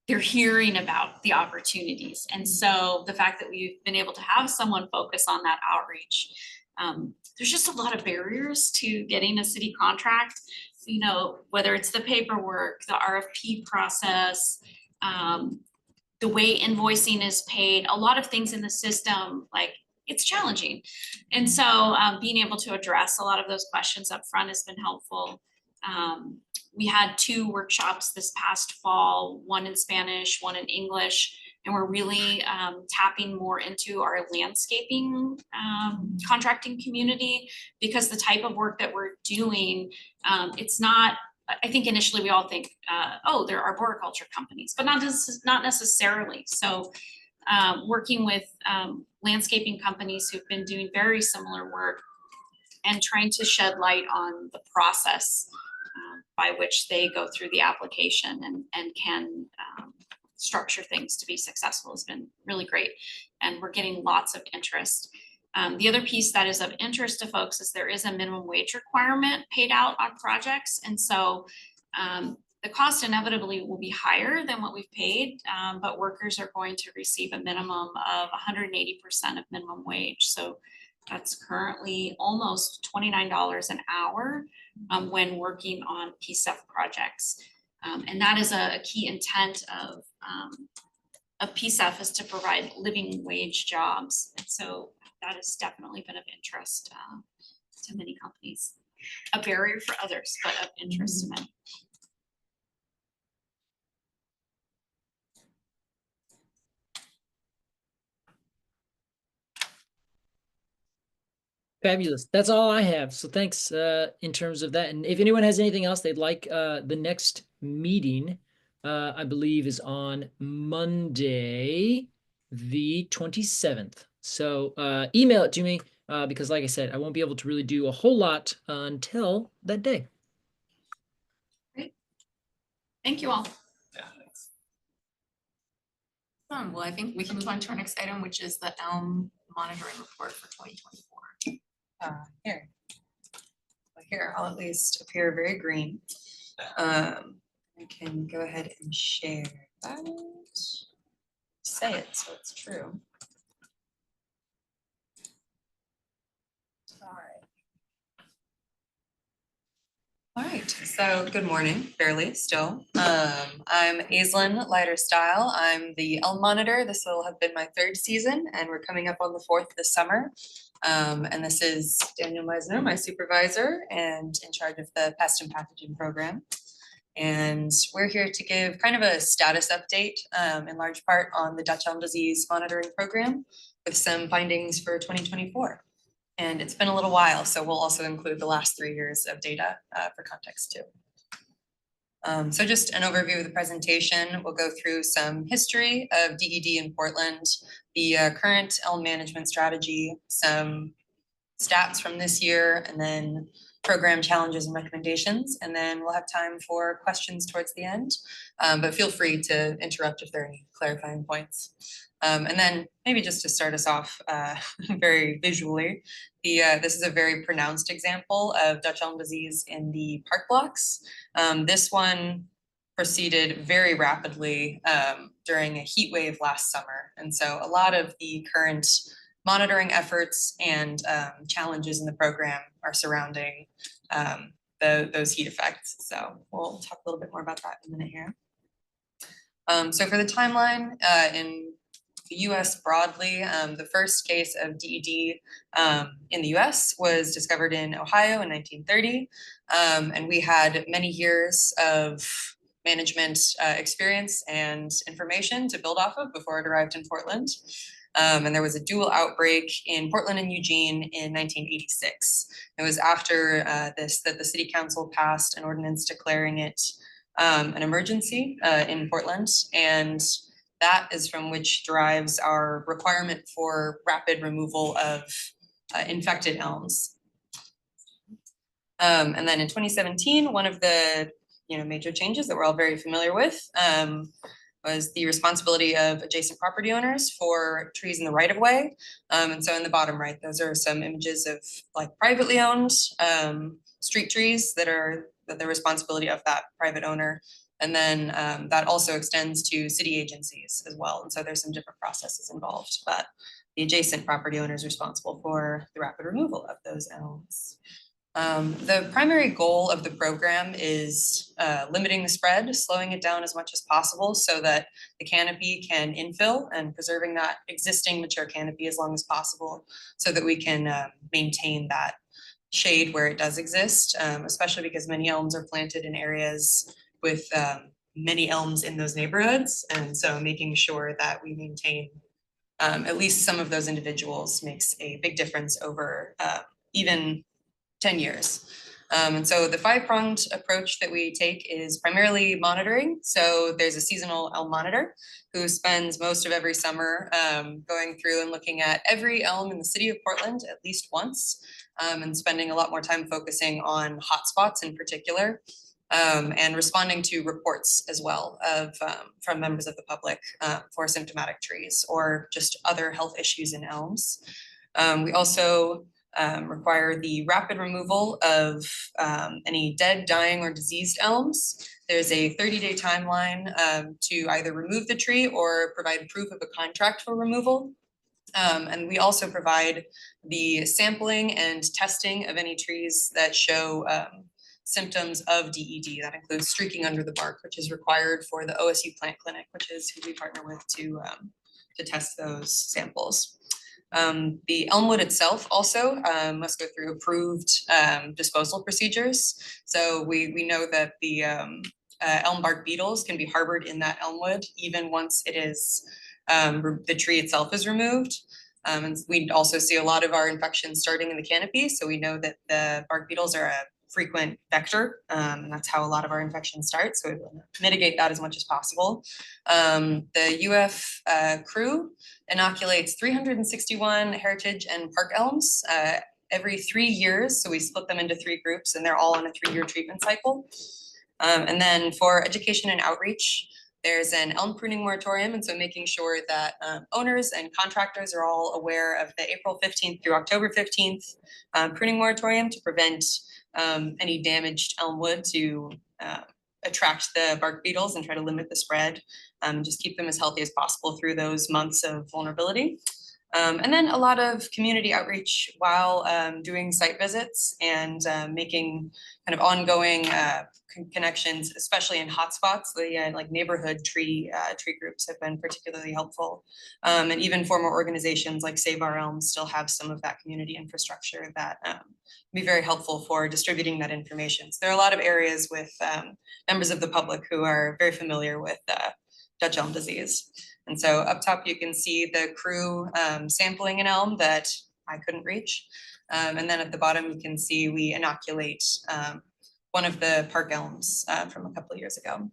they're hearing about the opportunities. And so the fact that we've been able to have someone focus on that outreach, there's just a lot of barriers to getting a city contract, you know, whether it's the paperwork, the RFP process, the way invoicing is paid, a lot of things in the system, like it's challenging. And so being able to address a lot of those questions up front has been helpful. We had 2 workshops this past fall, one in Spanish, one in English, and we're really tapping more into our landscaping contracting community, because the type of work that we're doing, it's not, I think initially we all think, oh, there are arboriculture companies, but not necessarily. So working with landscaping companies who've been doing very similar work and trying to shed light on the process by which they go through the application and can structure things to be successful has been really great. And we're getting lots of interest. The other piece that is of interest to folks is there is a minimum wage requirement paid out on projects. And so the cost inevitably will be higher than what we've paid, but workers are going to receive a minimum of 180% of minimum wage. So that's currently almost $29 an hour when working on PSEF projects. And that is a key intent of PSEF, is to provide living wage jobs. And so that has definitely been of interest to many companies. A barrier for others, but of interest to many. Fabulous. That's all I have. So thanks in terms of that. And if anyone has anything else they'd like, the next meeting, I believe, is on Monday, the 27th. So email it to me because, like I said, I won't be able to really do a whole lot until that day. Great. Thank you all. Yeah, thanks. Well, I think we can move on to our next item, which is the Elm monitoring report for 2024. Here, I'll at least appear very green. I can go ahead and share that. Say it so it's true. All right, so good morning, barely still. I'm Aislinn Leiterstyle. I'm the Elm Monitor. This will have been my 3rd season, and we're coming up on the 4th this summer. And this is Daniel Meisner, my supervisor and in charge of the pest and pathogen program. And we're here to give kind of a status update in large part on the Dutch elm disease monitoring program with some findings for 2024. And it's been a little while, so we'll also include the last 3 years of data for context too. So just an overview of the presentation. We'll go through some history of DED in Portland, the current elm management strategy, some stats from this year, and then program challenges and recommendations. And then we'll have time for questions towards the end, but feel free to interrupt if there are any clarifying points. And then maybe just to start us off very visually, this is a very pronounced example of Dutch elm disease in the park blocks. This one proceeded very rapidly during a heat wave last summer. And so a lot of the current monitoring efforts and challenges in the program are surrounding those heat effects. So we'll talk a little bit more about that in a minute here. So for the timeline, in the US broadly, the first case of DED in the US was discovered in Ohio in 1930. And we had many years of management experience and information to build off of before it arrived in Portland. And there was a dual outbreak in Portland and Eugene in 1986. It was after this that the city council passed an ordinance declaring it an emergency in Portland. And that is from which derives our requirement for rapid removal of infected elms. And then in 2017, one of the major changes that we're all very familiar with was the responsibility of adjacent property owners for trees in the right of way. And so in the bottom right, those are some images of like privately owned street trees that are the responsibility of that private owner. And then that also extends to city agencies as well. And so there's some different processes involved, but the adjacent property owner is responsible for the rapid removal of those elms. The primary goal of the program is limiting the spread, slowing it down as much as possible so that the canopy can infill and preserving that existing mature canopy as long as possible so that we can maintain that shade where it does exist, especially because many elms are planted in areas with many elms in those neighborhoods. And so making sure that we maintain at least some of those individuals makes a big difference over even 10 years. And so the 5-pronged approach that we take is primarily monitoring. So there's a seasonal elm monitor who spends most of every summer going through and looking at every elm in the city of Portland at least once, and spending a lot more time focusing on hotspots in particular, and responding to reports as well of from members of the public for symptomatic trees or just other health issues in elms. We also require the rapid removal of any dead, dying, or diseased elms. There's a 30-day timeline to either remove the tree or provide proof of a contract for removal. And we also provide the sampling and testing of any trees that show symptoms of DED. That includes streaking under the bark, which is required for the OSU Plant Clinic, which is who we partner with to test those samples. The elmwood itself also must go through approved disposal procedures. So we know that the elm bark beetles can be harbored in that elmwood even once it is the tree itself is removed. And we also see a lot of our infections starting in the canopy. So we know that the bark beetles are a frequent vector, and that's how a lot of our infections start. So we will mitigate that as much as possible. The UF crew inoculates 361 heritage and park elms every 3 years. So we split them into 3 groups and they're all on a 3-year treatment cycle. And then for education and outreach, there's an elm pruning moratorium. And so making sure that owners and contractors are all aware of the April 15th through October 15th pruning moratorium to prevent any damaged elm wood to attract the bark beetles and try to limit the spread, just keep them as healthy as possible through those months of vulnerability. And then a lot of community outreach while doing site visits and making kind of ongoing connections, especially in hotspots. The like neighborhood tree groups have been particularly helpful. And even former organizations like Save Our Elms still have some of that community infrastructure that can be very helpful for distributing that information. So there are a lot of areas with members of the public who are very familiar with Dutch elm disease. And so up top, you can see the crew sampling an elm that I couldn't reach. And then at the bottom, you can see we inoculate one of the park elms from a couple of years ago.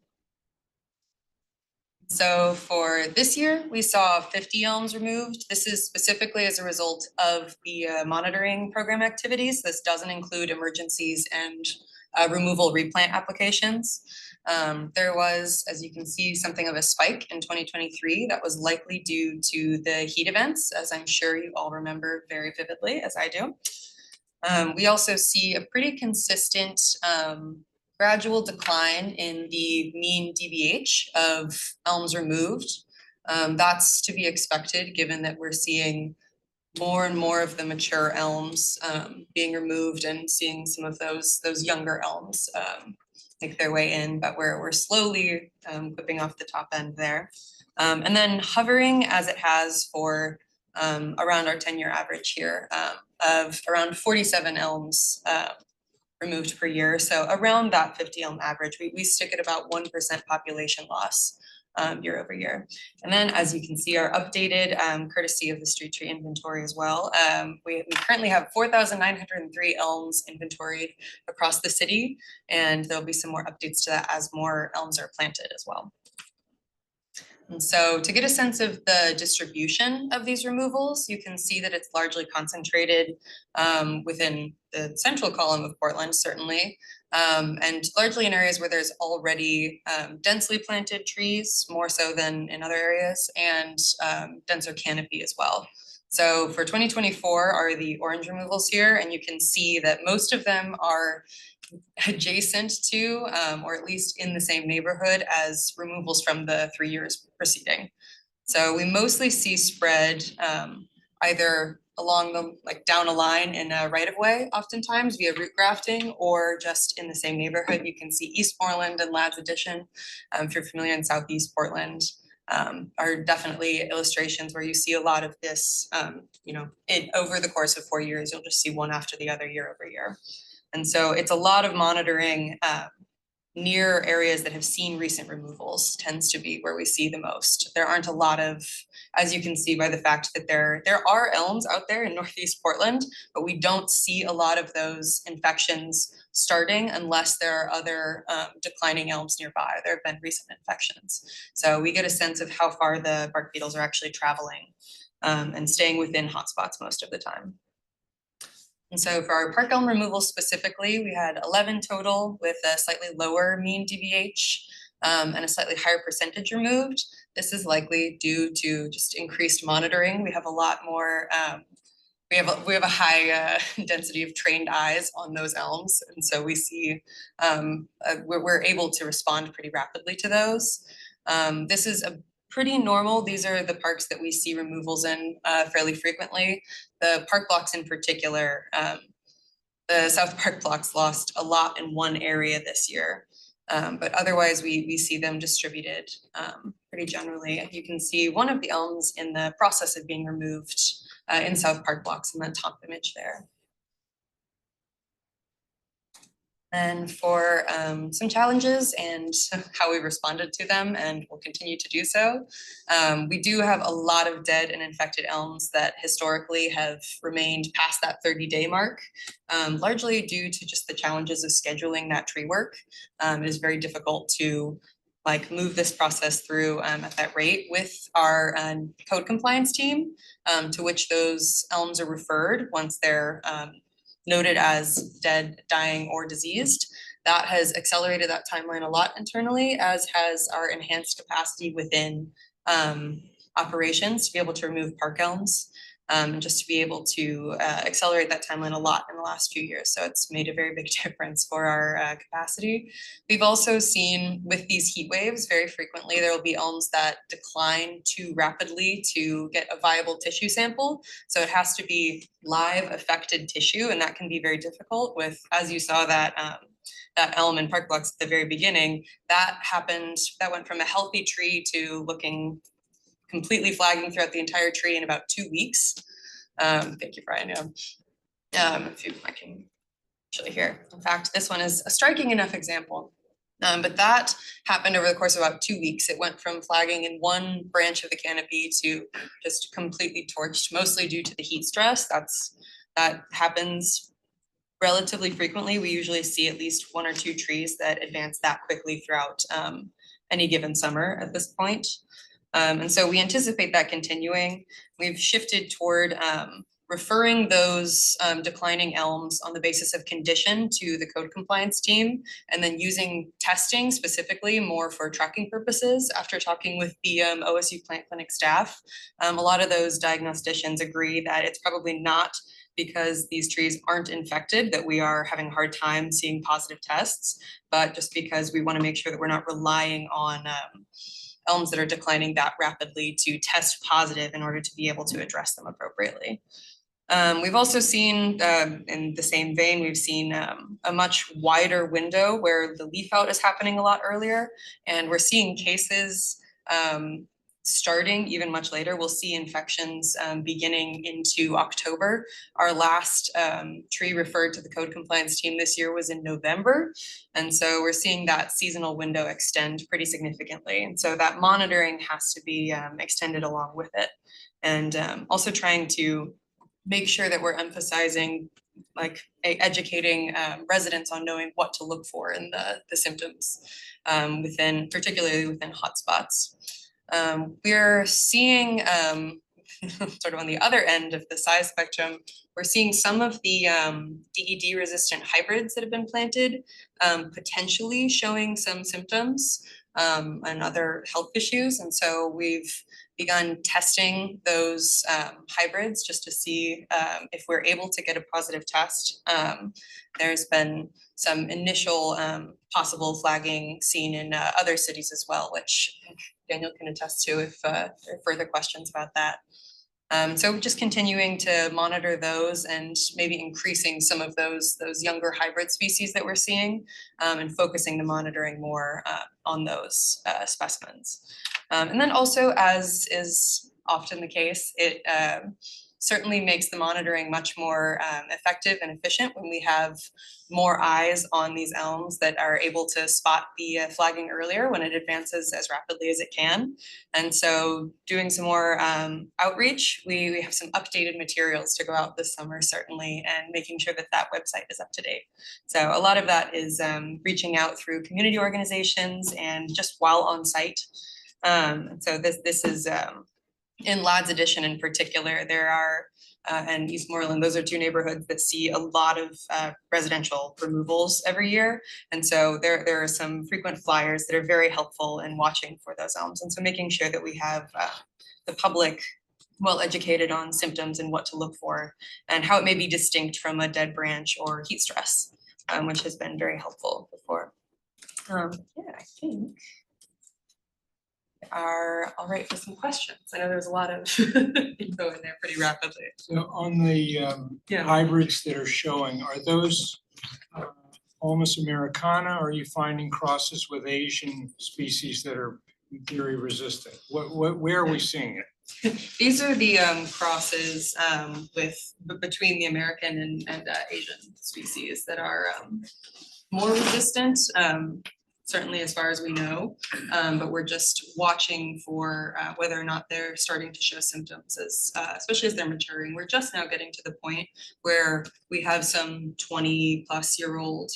So for this year, we saw 50 elms removed. This is specifically as a result of the monitoring program activities. This doesn't include emergencies and removal replant applications. There was, as you can see, something of a spike in 2023 that was likely due to the heat events, as I'm sure you all remember very vividly, as I do. We also see a pretty consistent gradual decline in the mean DBH of elms removed. That's to be expected given that we're seeing more and more of the mature elms being removed and seeing some of those younger elms make their way in, but we're slowly clipping off the top end there. And then hovering as it has for around our 10-year average here of around 47 elms removed per year. So around that 50 elm average, we stick at about 1% population loss year over year. And then as you can see, our updated courtesy of the street tree inventory as well. We currently have 4,903 elms inventoried across the city, and there'll be some more updates to that as more elms are planted as well. And so to get a sense of the distribution of these removals, you can see that it's largely concentrated within the central column of Portland, certainly, and largely in areas where there's already densely planted trees, more so than in other areas, and denser canopy as well. So for 2024 are the orange removals here, and you can see that most of them are adjacent to, or at least in the same neighborhood as removals from the 3 years preceding. So we mostly see spread either along the, like down a line in a right of way, oftentimes via root grafting, or just in the same neighborhood. You can see Eastmoreland and Ladd's Addition, if you're familiar in Southeast Portland, are definitely illustrations where you see a lot of this, you know, over the course of 4 years, you'll just see one after the other year over year. And so it's a lot of monitoring near areas that have seen recent removals tends to be where we see the most. There aren't a lot of, as you can see by the fact that there are elms out there in Northeast Portland, but we don't see a lot of those infections starting unless there are other declining elms nearby. There have been recent infections. So we get a sense of how far the bark beetles are actually traveling and staying within hotspots most of the time. And so for our park elm removal specifically, we had 11 total with a slightly lower mean DBH and a slightly higher percentage removed. This is likely due to just increased monitoring. We have a lot more, we have a high density of trained eyes on those elms. And so we see, we're able to respond pretty rapidly to those. This is a pretty normal. These are the parks that we see removals in fairly frequently. The park blocks in particular, the South Park blocks lost a lot in one area this year. But otherwise we see them distributed pretty generally. You can see one of the elms in the process of being removed in South Park blocks in the top image there. And for some challenges and how we responded to them, and will continue to do so. We do have a lot of dead and infected elms that historically have remained past that 30-day mark, largely due to just the challenges of scheduling that tree work. It is very difficult to move this process through at that rate with our code compliance team, to which those elms are referred once they're noted as dead, dying, or diseased. That has accelerated that timeline a lot internally, as has our enhanced capacity within operations to be able to remove park elms. And just to be able to accelerate that timeline a lot in the last few years. So it's made a very big difference for our capacity. We've also seen with these heat waves, very frequently there will be elms that decline too rapidly to get a viable tissue sample. So it has to be live affected tissue, and that can be very difficult with, as you saw that elm in Park Blocks at the very beginning, that went from a healthy tree to looking completely flagging throughout the entire tree in about 2 weeks. Thank you, Brian. If I can show you here. In fact, this one is a striking enough example. But that happened over the course of about 2 weeks. It went from flagging in one branch of the canopy to just completely torched, mostly due to the heat stress. That happens relatively frequently. We usually see at least 1 or 2 trees that advance that quickly throughout any given summer at this point. And so we anticipate that continuing. We've shifted toward referring those declining elms on the basis of condition to the code compliance team, and then using testing specifically more for tracking purposes. After talking with the OSU Plant Clinic staff, a lot of those diagnosticians agree that it's probably not because these trees aren't infected that we are having a hard time seeing positive tests, but just because we want to make sure that we're not relying on elms that are declining that rapidly to test positive in order to be able to address them appropriately. We've also seen, in the same vein, we've seen a much wider window where the leaf out is happening a lot earlier, and we're seeing cases starting even much later. We'll see infections beginning into October. Our last tree referred to the code compliance team this year was in November. And so we're seeing that seasonal window extend pretty significantly. And so that monitoring has to be extended along with it. And also trying to make sure that we're emphasizing, like educating residents on knowing what to look for in the symptoms particularly within hotspots. We're seeing sort of on the other end of the size spectrum, we're seeing some of the DED resistant hybrids that have been planted potentially showing some symptoms and other health issues. And so we've begun testing those hybrids just to see if we're able to get a positive test. There's been some initial possible flagging seen in other cities as well, which Daniel can attest to if there are further questions about that. So just continuing to monitor those and maybe increasing some of those younger hybrid species that we're seeing and focusing the monitoring more on those specimens. And then also, as is often the case, it certainly makes the monitoring much more effective and efficient when we have more eyes on these elms that are able to spot the flagging earlier when it advances as rapidly as it can. And so doing some more outreach, we have some updated materials to go out this summer, certainly, and making sure that that website is up to date. So a lot of that is reaching out through community organizations and just while on site. So this is in Ladd's Addition in particular, there are, and Eastmoreland, those are 2 neighborhoods that see a lot of residential removals every year. And so there are some frequent flyers that are very helpful in watching for those elms. And so making sure that we have the public well educated on symptoms and what to look for and how it may be distinct from a dead branch or heat stress, which has been very helpful before. Yeah, I think are all right for some questions. I know there's a lot of info in there pretty rapidly. So on the hybrids that are showing, are those Ulmus americana, or are you finding crosses with Asian species that are in theory resistant? Where are we seeing it? These are the crosses between the American and Asian species that are more resistant. Certainly as far as we know, but we're just watching for whether or not they're starting to show symptoms, especially as they're maturing. We're just now getting to the point where we have some 20-plus-year-old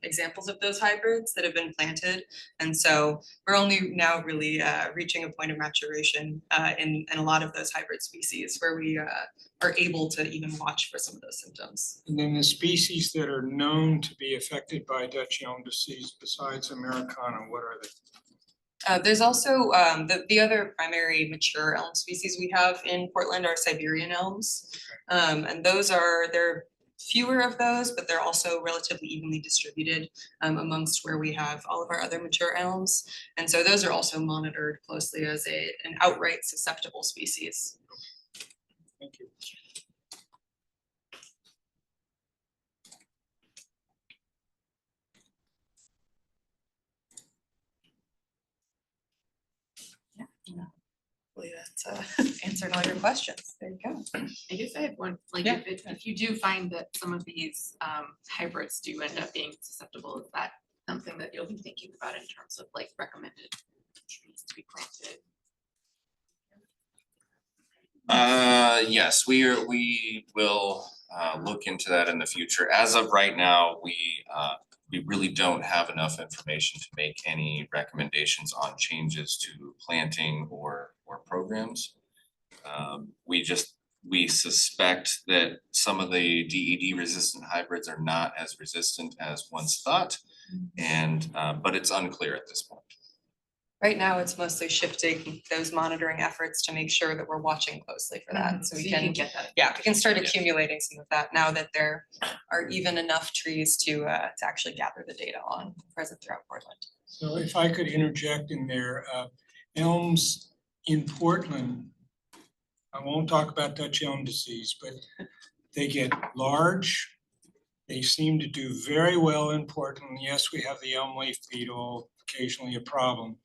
examples of those hybrids that have been planted. And so we're only now really reaching a point of maturation in a lot of those hybrid species where we are able to even watch for some of those symptoms. And then the species that are known to be affected by Dutch elm disease besides americana, what are they? There's also the other primary mature elm species we have in Portland are Siberian elms. And there are fewer of those, but they're also relatively evenly distributed amongst where we have all of our other mature elms. And so those are also monitored closely as an outright susceptible species. Thank you. Hopefully that's answered all your questions. There you go. I guess I had one, like, Yeah. if you do find that some of these hybrids do end up being susceptible, is that something that you'll be thinking about in terms of like recommended trees to be planted? Yes, we will look into that in the future. As of right now, we really don't have enough information to make any recommendations on changes to planting or programs. We suspect that some of the DED resistant hybrids are not as resistant as once thought, and but it's unclear at this point. Right now, it's mostly shifting those monitoring efforts to make sure that we're watching closely for that. So we you can get that. yeah, we can start accumulating some of that now that there are even enough trees to actually gather the data on present throughout Portland. So if I could interject in there, elms in Portland, I won't talk about Dutch elm disease, but they get large. They seem to do very well in Portland. Yes, we have the elm leaf beetle, occasionally a problem.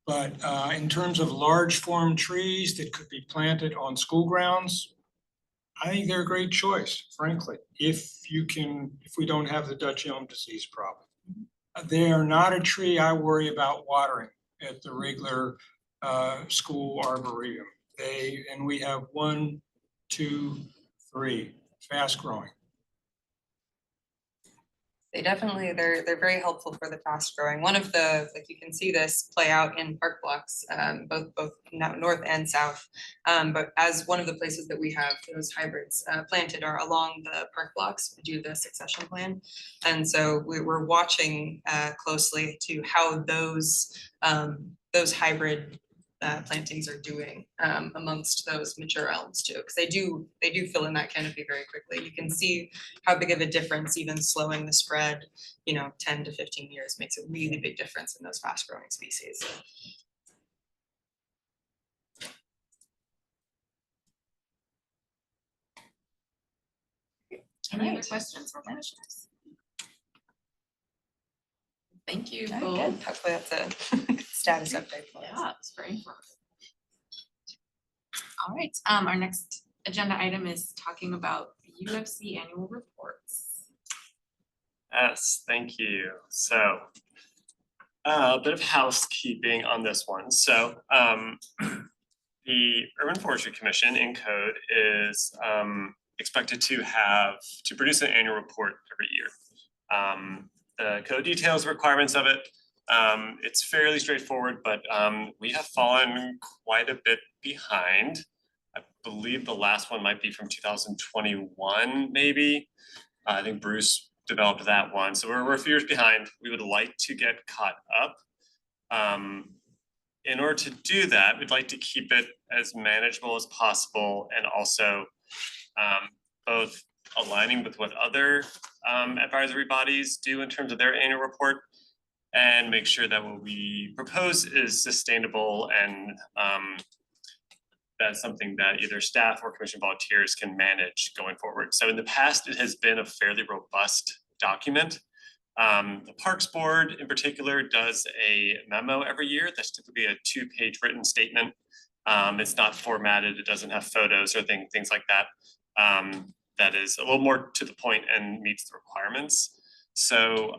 But in terms of large form trees that could be planted on school grounds, I think they're a great choice, frankly, if we don't have the Dutch elm disease problem. They are not a tree I worry about watering at the regular school arboretum. And we have 1, 2, 3, fast growing. They're very helpful for the fast growing. One of the, like you can see this play out in park blocks, both north and south. But as one of the places that we have those hybrids planted are along the park blocks due to the succession plan. And so we're watching closely to how those hybrid plantings are doing amongst those mature elms too, because they do fill in that canopy very quickly. You can see how big of a difference even slowing the spread, 10 to 15 years makes a really big difference in those fast growing species. Any other questions or commissioners? Thank you Yeah, both. good. Hopefully that's a status update for us. Yeah, it's very informative. All right, our next agenda item is talking about the UFC annual reports. Yes, thank you. So a bit of housekeeping on this one. So the Urban Forestry Commission in code is expected to produce an annual report every year. The code details the requirements of it. It's fairly straightforward, but we have fallen quite a bit behind. I believe the last one might be from 2021, maybe. I think Bruce developed that one. So we're a few years behind. We would like to get caught up. In order to do that, we'd like to keep it as manageable as possible and also both aligning with what other advisory bodies do in terms of their annual report and make sure that what we propose is sustainable and that's something that either staff or commission volunteers can manage going forward. So in the past, it has been a fairly robust document. The Parks Board in particular does a memo every year. That's typically a 2-page written statement. It's not formatted. It doesn't have photos or things like that. That is a little more to the point and meets the requirements. So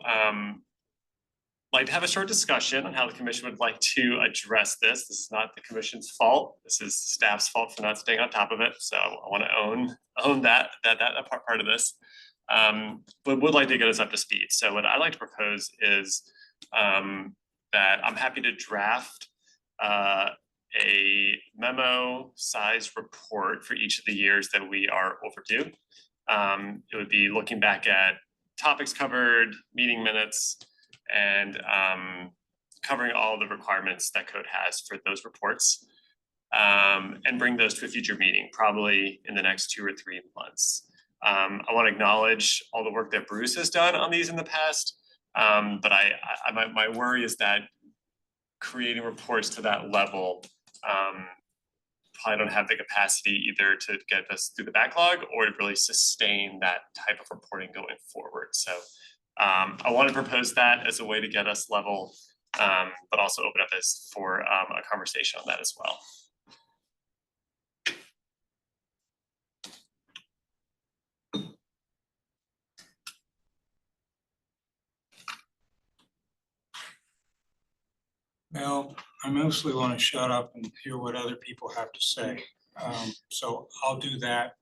like to have a short discussion on how the commission would like to address this. This is not the commission's fault. This is staff's fault for not staying on top of it. So I want to own that part of this. But would like to get us up to speed. So what I'd like to propose is that I'm happy to draft a memo sized report for each of the years that we are overdue. It would be looking back at topics covered, meeting minutes, and covering all the requirements that code has for those reports. And bring those to a future meeting, probably in the next 2 or 3 months. I want to acknowledge all the work that Bruce has done on these in the past. But my worry is that creating reports to that level probably don't have the capacity either to get us through the backlog or to really sustain that type of reporting going forward. So I want to propose that as a way to get us level, but also open up this for a conversation on that as well. Well, I mostly want to shut up and hear what other people have to say. So I'll do that.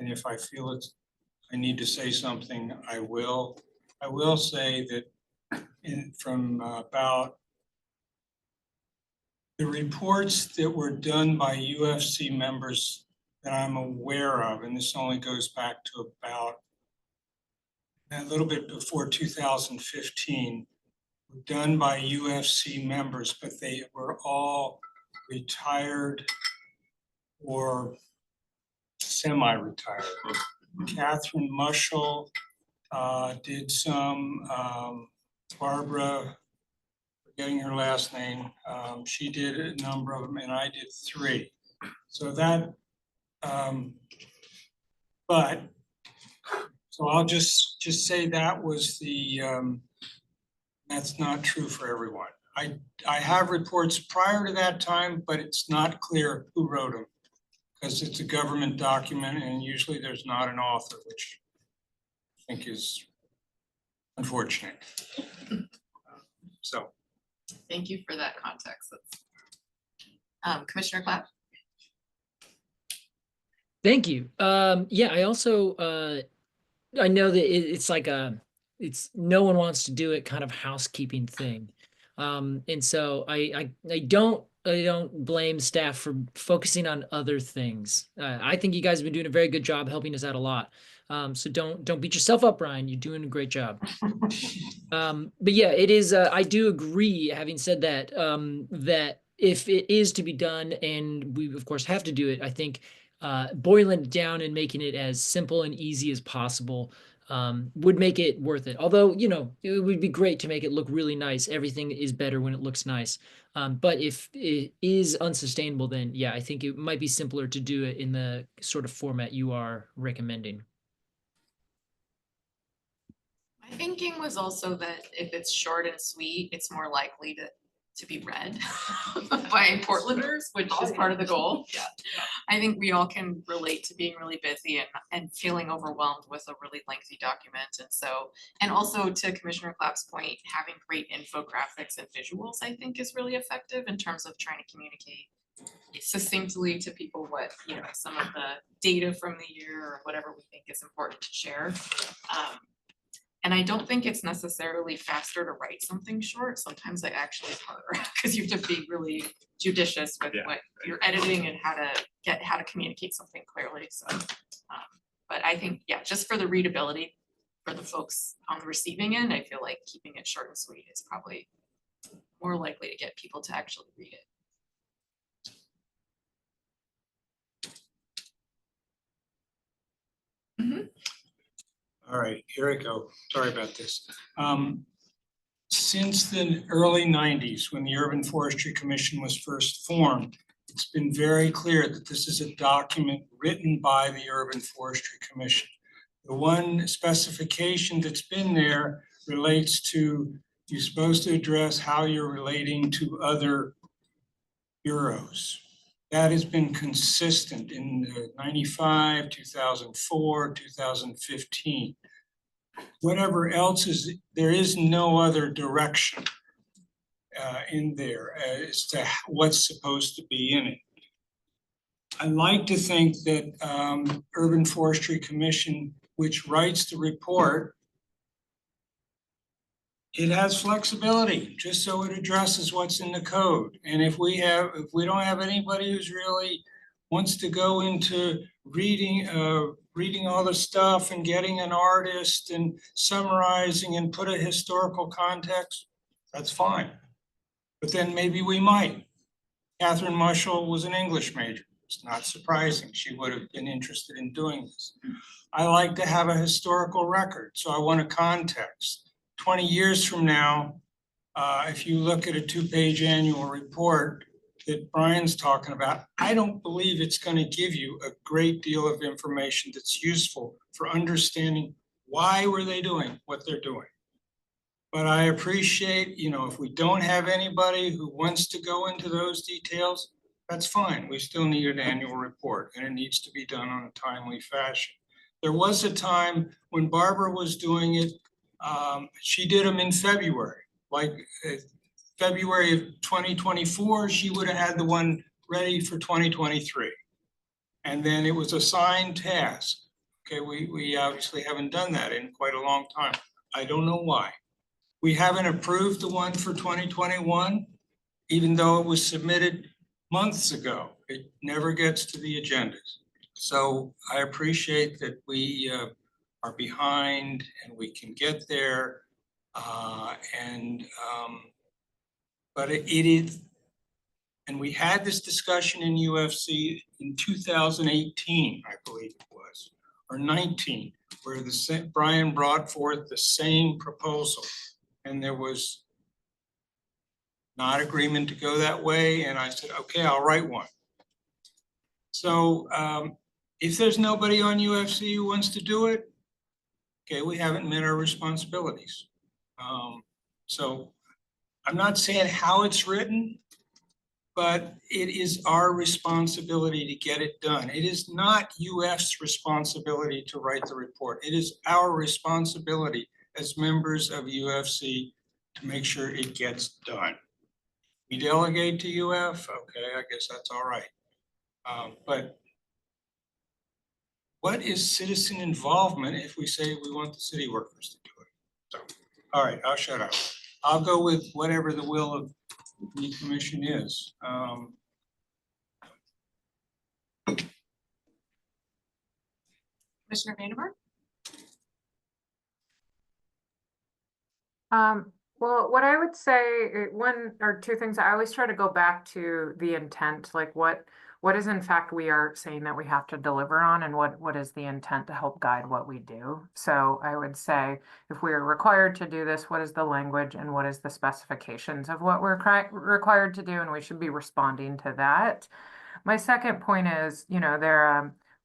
And if I feel I need to say something, I will. I will say that from about the reports that were done by UFC members that I'm aware of, and this only goes back to about a little bit before 2015, were done by UFC members, but they were all retired or semi-retired. Catherine Mushel did some, Barbara, forgetting her last name, she did a number of them and I did 3. So that, but, so I'll just say that was the, that's not true for everyone. I have reports prior to that time, but it's not clear who wrote them because it's a government document and usually there's not an author, which I think is unfortunate. So. Thank you for that context. Commissioner Clapp? Thank you. Yeah, I also, I know that it's like it's no one wants to do it kind of housekeeping thing. And so I don't blame staff for focusing on other things. I think you guys have been doing a very good job helping us out a lot. So don't beat yourself up, Brian. You're doing a great job. But yeah, it is, I do agree, having said that, that if it is to be done, and we of course have to do it, I think boiling it down and making it as simple and easy as possible would make it worth it. Although, you know, it would be great to make it look really nice. Everything is better when it looks nice. But if it is unsustainable, then yeah, I think it might be simpler to do it in the sort of format you are recommending. My thinking was also that if it's short and sweet, it's more likely to be read by Portlanders, which is part of the goal. Yeah. I think we all can relate to being really busy and feeling overwhelmed with a really lengthy document. And so, and also to Commissioner Clapp's point, having great infographics and visuals, I think is really effective in terms of trying to communicate succinctly to people what, you know, some of the data from the year or whatever we think is important to share. And I don't think it's necessarily faster to write something short. Sometimes it actually is harder because you have to be really judicious with what you're editing and how to communicate something clearly. So, but I think, yeah, just for the readability for the folks on the receiving end, I feel like keeping it short and sweet is probably more likely to get people to actually read it. Mm-hmm. All right, here I go. Sorry about this. Since the early 90s, when the Urban Forestry Commission was first formed, it's been very clear that this is a document written by the Urban Forestry Commission. The one specification that's been there relates to you're supposed to address how you're relating to other bureaus. That has been consistent in 95, 2004, 2015. Whatever else is, there is no other direction in there as to what's supposed to be in it. I like to think that Urban Forestry Commission, which writes the report, it has flexibility, just so it addresses what's in the code. And if we don't have anybody who's really wants to go into reading all the stuff and getting an artist and summarizing and put a historical context, that's fine. but then maybe we might. Catherine Marshall was an English major. It's not surprising. She would have been interested in doing this. I like to have a historical record, so I want a context. 20 years from now, if you look at a 2-page annual report that Brian's talking about, I don't believe it's going to give you a great deal of information that's useful for understanding why were they doing what they're doing. But I appreciate, if we don't have anybody who wants to go into those details, that's fine. We still need an annual report, and it needs to be done on a timely fashion. There was a time when Barbara was doing it, she did them in February, like February of 2024, she would have had the one ready for 2023. And then it was assigned task. Okay, we obviously haven't done that in quite a long time. I don't know why. We haven't approved the one for 2021, even though it was submitted months ago. It never gets to the agendas. So I appreciate that we are behind and we can get there. But it is, and we had this discussion in UFC in 2018, I believe it was, or 19, where Brian brought forth the same proposal. And there was not agreement to go that way. And I said, okay, I'll write one. So if there's nobody on UFC who wants to do it, okay, we haven't met our responsibilities. So I'm not saying how it's written, but it is our responsibility to get it done. It is not UF's responsibility to write the report. It is our responsibility as members of UFC to make sure it gets done. We delegate to UF, okay, I guess that's all right. But what is citizen involvement if we say we want the city workers to do it? So, all right, I'll shut up. I'll go with whatever the will of the commission is. Commissioner Vandenberg? Well, what I would say, one or two things, I always try to go back to the intent, like what is in fact we are saying that we have to deliver on, and what is the intent to help guide what we do. So I would say, if we are required to do this, what is the language and what is the specifications of what we're required to do, and we should be responding to that. My second point is,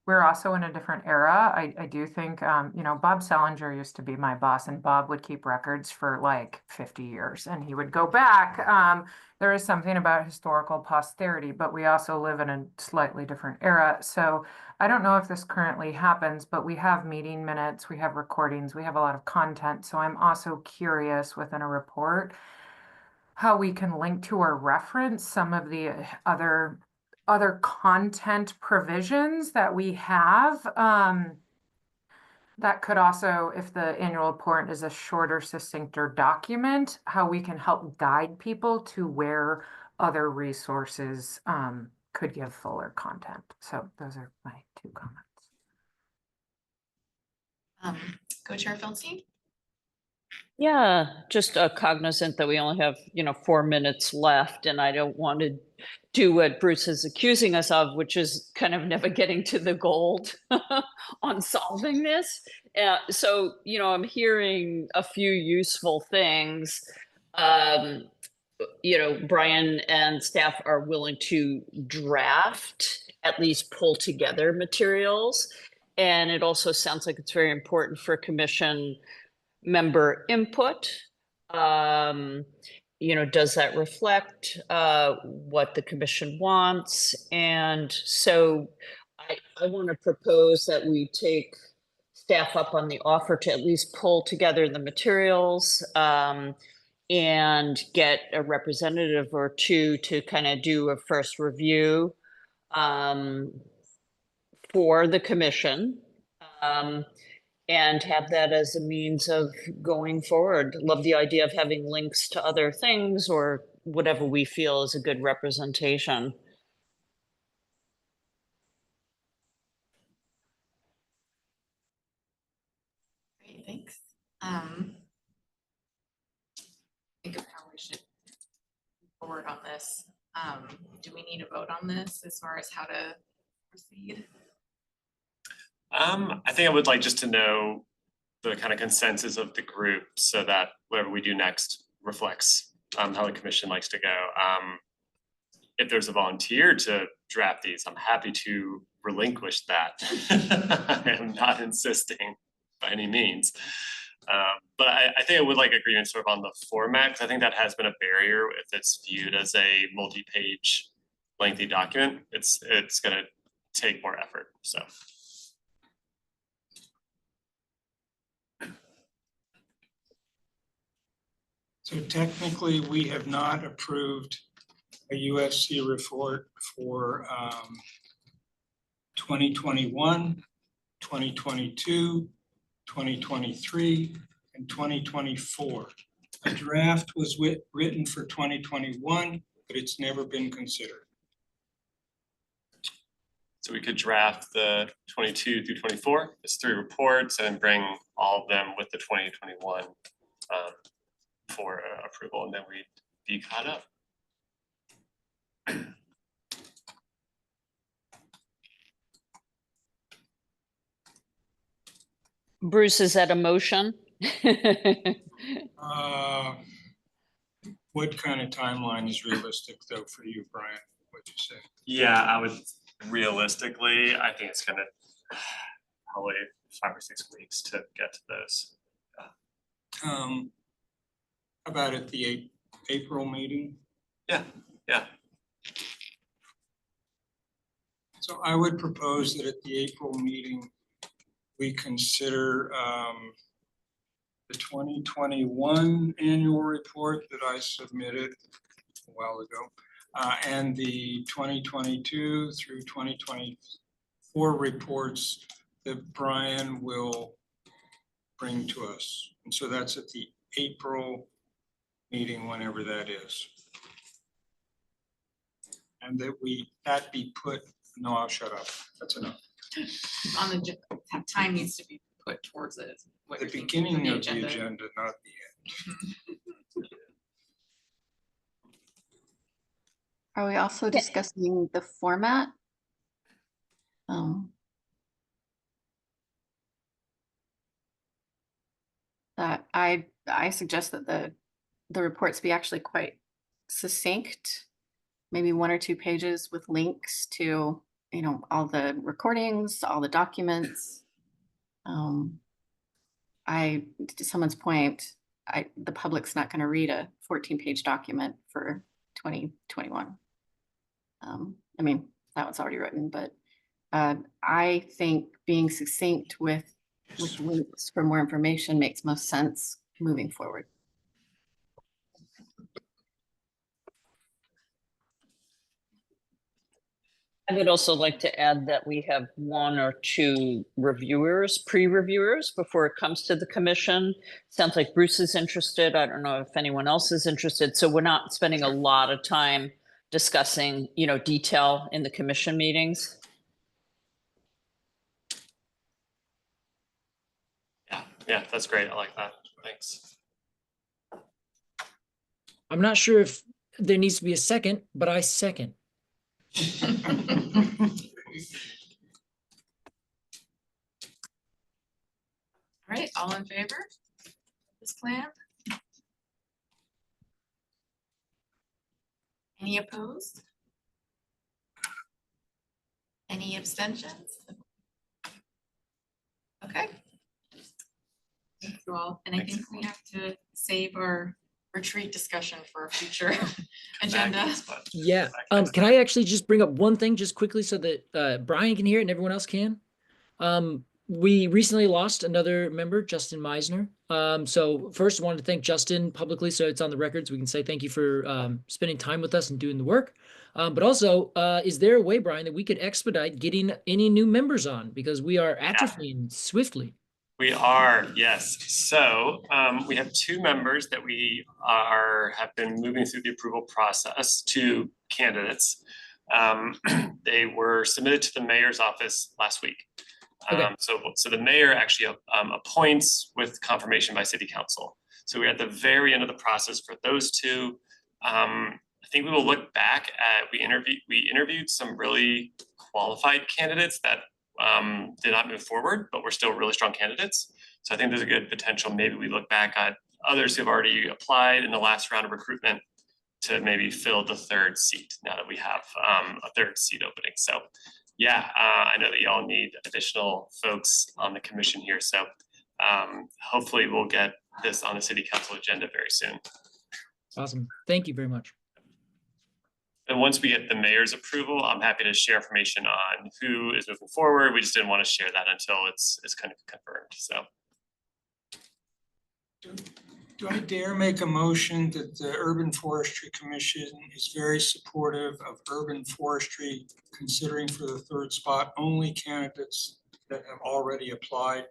we're also in a different era. I do think, Bob Salinger used to be my boss, and Bob would keep records for like 50 years, and he would go back. There is something about historical posterity, but we also live in a slightly different era. So I don't know if this currently happens, but we have meeting minutes, we have recordings, we have a lot of content. So I'm also curious within a report how we can link to or reference some of the other content provisions that we have. That could also, if the annual report is a shorter, succincter document, how we can help guide people to where other resources could give fuller content. So those are my two comments. Co-Chair Feldstein? Yeah, just cognizant that we only have, 4 minutes left, and I don't want to do what Bruce is accusing us of, which is kind of never getting to the gold on solving this. So, I'm hearing a few useful things. Brian and staff are willing to draft, at least pull together materials. And it also sounds like it's very important for commission member input. Does that reflect what the commission wants? And so I want to propose that we take staff up on the offer to at least pull together the materials and get a representative or two to kind of do a first review for the commission. And have that as a means of going forward. Love the idea of having links to other things or whatever we feel is a good representation. Great, thanks. Think of how we should move forward on this. Do we need to vote on this as far as how to proceed? I think I would like just to know the kind of consensus of the group so that whatever we do next reflects how the commission likes to go. If there's a volunteer to draft these, I'm happy to relinquish that. I am not insisting by any means. But I think I would like agreement sort of on the format, because I think that has been a barrier if it's viewed as a multi-page lengthy document. It's gonna take more effort, so. So technically, we have not approved a UFC report for 2021, 2022, 2023, and 2024. A draft was written for 2021, but it's never been considered. So we could draft the 22 through 24, it's 3 reports, and bring all of them with the 2021 for approval, and then we'd be caught up. Bruce, is that a motion? What kind of timeline is realistic though for you, Brian? What'd you say? Yeah, I would realistically, I think it's gonna probably 5 or 6 weeks to get to those. How about at the April meeting? Yeah. So I would propose that at the April meeting, we consider the 2021 annual report that I submitted a while ago, and the 2022 through 2024 reports that Brian will bring to us. And so that's at the April meeting, whenever that is. And that be put, no, I'll shut up, that's enough. On the time needs to be put towards it. What The you're thinking for beginning of the agenda, not the end. Are we also discussing the format? That I suggest that the reports be actually quite succinct, maybe 1 or 2 pages with links to, you know, all the recordings, all the documents. To someone's point, the public's not going to read a 14-page document for 2021. I mean, that one's already written, but I think being succinct with links for more information makes most sense moving forward. I would also like to add that we have 1 or 2 reviewers, pre-reviewers, before it comes to the commission. Sounds like Bruce is interested. I don't know if anyone else is interested. So we're not spending a lot of time discussing, you know, detail in the commission meetings. Yeah, that's great. I like that. Thanks. I'm not sure if there needs to be a second, but I second. All right, all in favor of this plan? Any opposed? Any abstentions? Okay. Thank you all, and I think we have to save our retreat discussion for a future agenda. Yeah, can I actually just bring up one thing just quickly so that Brian can hear it and everyone else can? We recently lost another member, Justin Meisner. So first I wanted to thank Justin publicly so it's on the records. We can say thank you for spending time with us and doing the work. But also, is there a way, Brian, that we could expedite getting any new members on? Because we are atrophying swiftly. We are, yes. So we have 2 members that we have been moving through the approval process, 2 candidates. They were submitted to the mayor's office last week. Okay. So the mayor actually appoints with confirmation by city council. So we're at the very end of the process for those 2. I think we will look back at, we interviewed some really qualified candidates that did not move forward, but were still really strong candidates. So I think there's a good potential, maybe we look back at others who've already applied in the last round of recruitment to maybe fill the third seat now that we have a third seat opening. So yeah, I know that y'all need additional folks on the commission here. So hopefully we'll get this on the city council agenda very soon. Awesome. Thank you very much. And once we get the mayor's approval, I'm happy to share information on who is moving forward. We just didn't want to share that until it's kind of confirmed. So. Do I dare make a motion that the Urban Forestry Commission is very supportive of urban forestry, considering for the third spot only candidates that have already applied?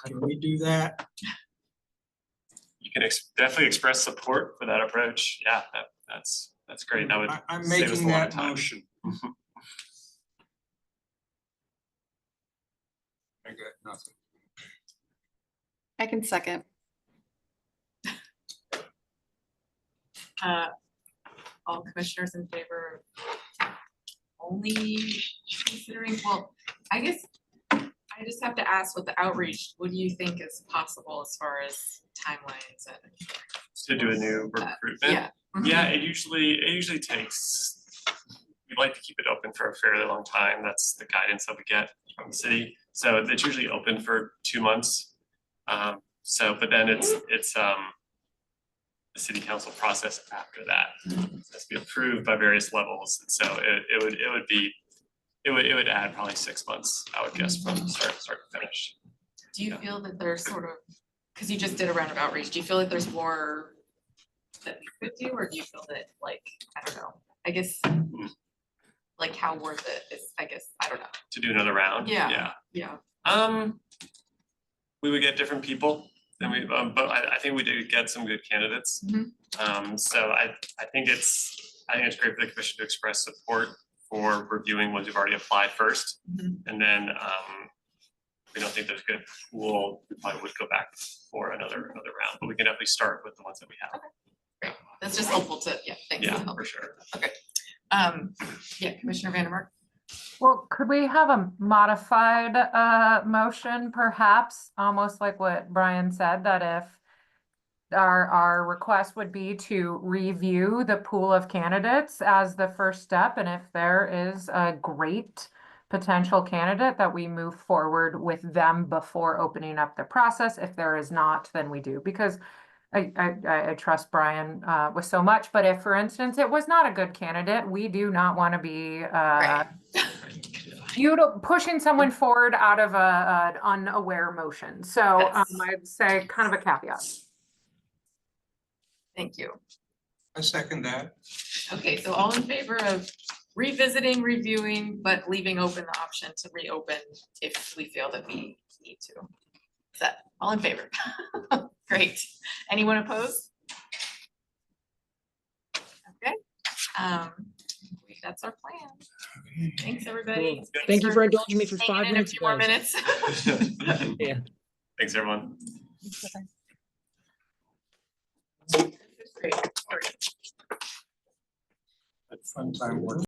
Can we do that? You can definitely express support for that approach. Yeah, that's great. That would I'm save us making a lot of that time. motion. I got nothing. I can second. All commissioners in favor of only considering, well, I guess I just have to ask with the outreach, what do you think is possible as far as timelines and? To do a new recruitment? Yeah. Yeah, it usually takes, we like to keep it open for a fairly long time. That's the guidance that we get from the city. So it's usually open for 2 months. But then it's the city council process after that. It has to be approved by various levels. And so it would add probably 6 months, I would guess, from start to finish. Do you feel that there's sort of, because you just did a round of outreach, do you feel like there's more that we could do, or do you feel that, like, I don't know, I guess, like, how worth it is, I guess, I don't know. To do another round? Yeah. We would get different people than we, but I think we did get some good candidates. So I think it's great for the commission to express support for reviewing ones who've already applied first. And then we don't think there's a good pool, we probably would go back for another round, but we can definitely start with the ones that we have. Okay, great. That's just helpful to, thanks. Yeah, for sure. Okay. Yeah, Commissioner Vandermark. Well, could we have a modified motion perhaps, almost like what Brian said, that if our request would be to review the pool of candidates as the first step, and if there is a great potential candidate, that we move forward with them before opening up the process. If there is not, then we do, because I trust Brian with so much, but if, for instance, it was not a good candidate, we do not want to be pushing someone forward out of an unaware motion. So I'd say kind of a caveat. Thank you. I second that. Okay, so all in favor of revisiting, reviewing, but leaving open the option to reopen if we feel that we need to. Is that all in favor? Great. Anyone opposed? Okay. That's our plan. Thanks, everybody. Cool. Thank you for indulging me for 5 hanging in minutes. A few more guys. minutes. Yeah. Thanks, everyone. Great. Fun time working.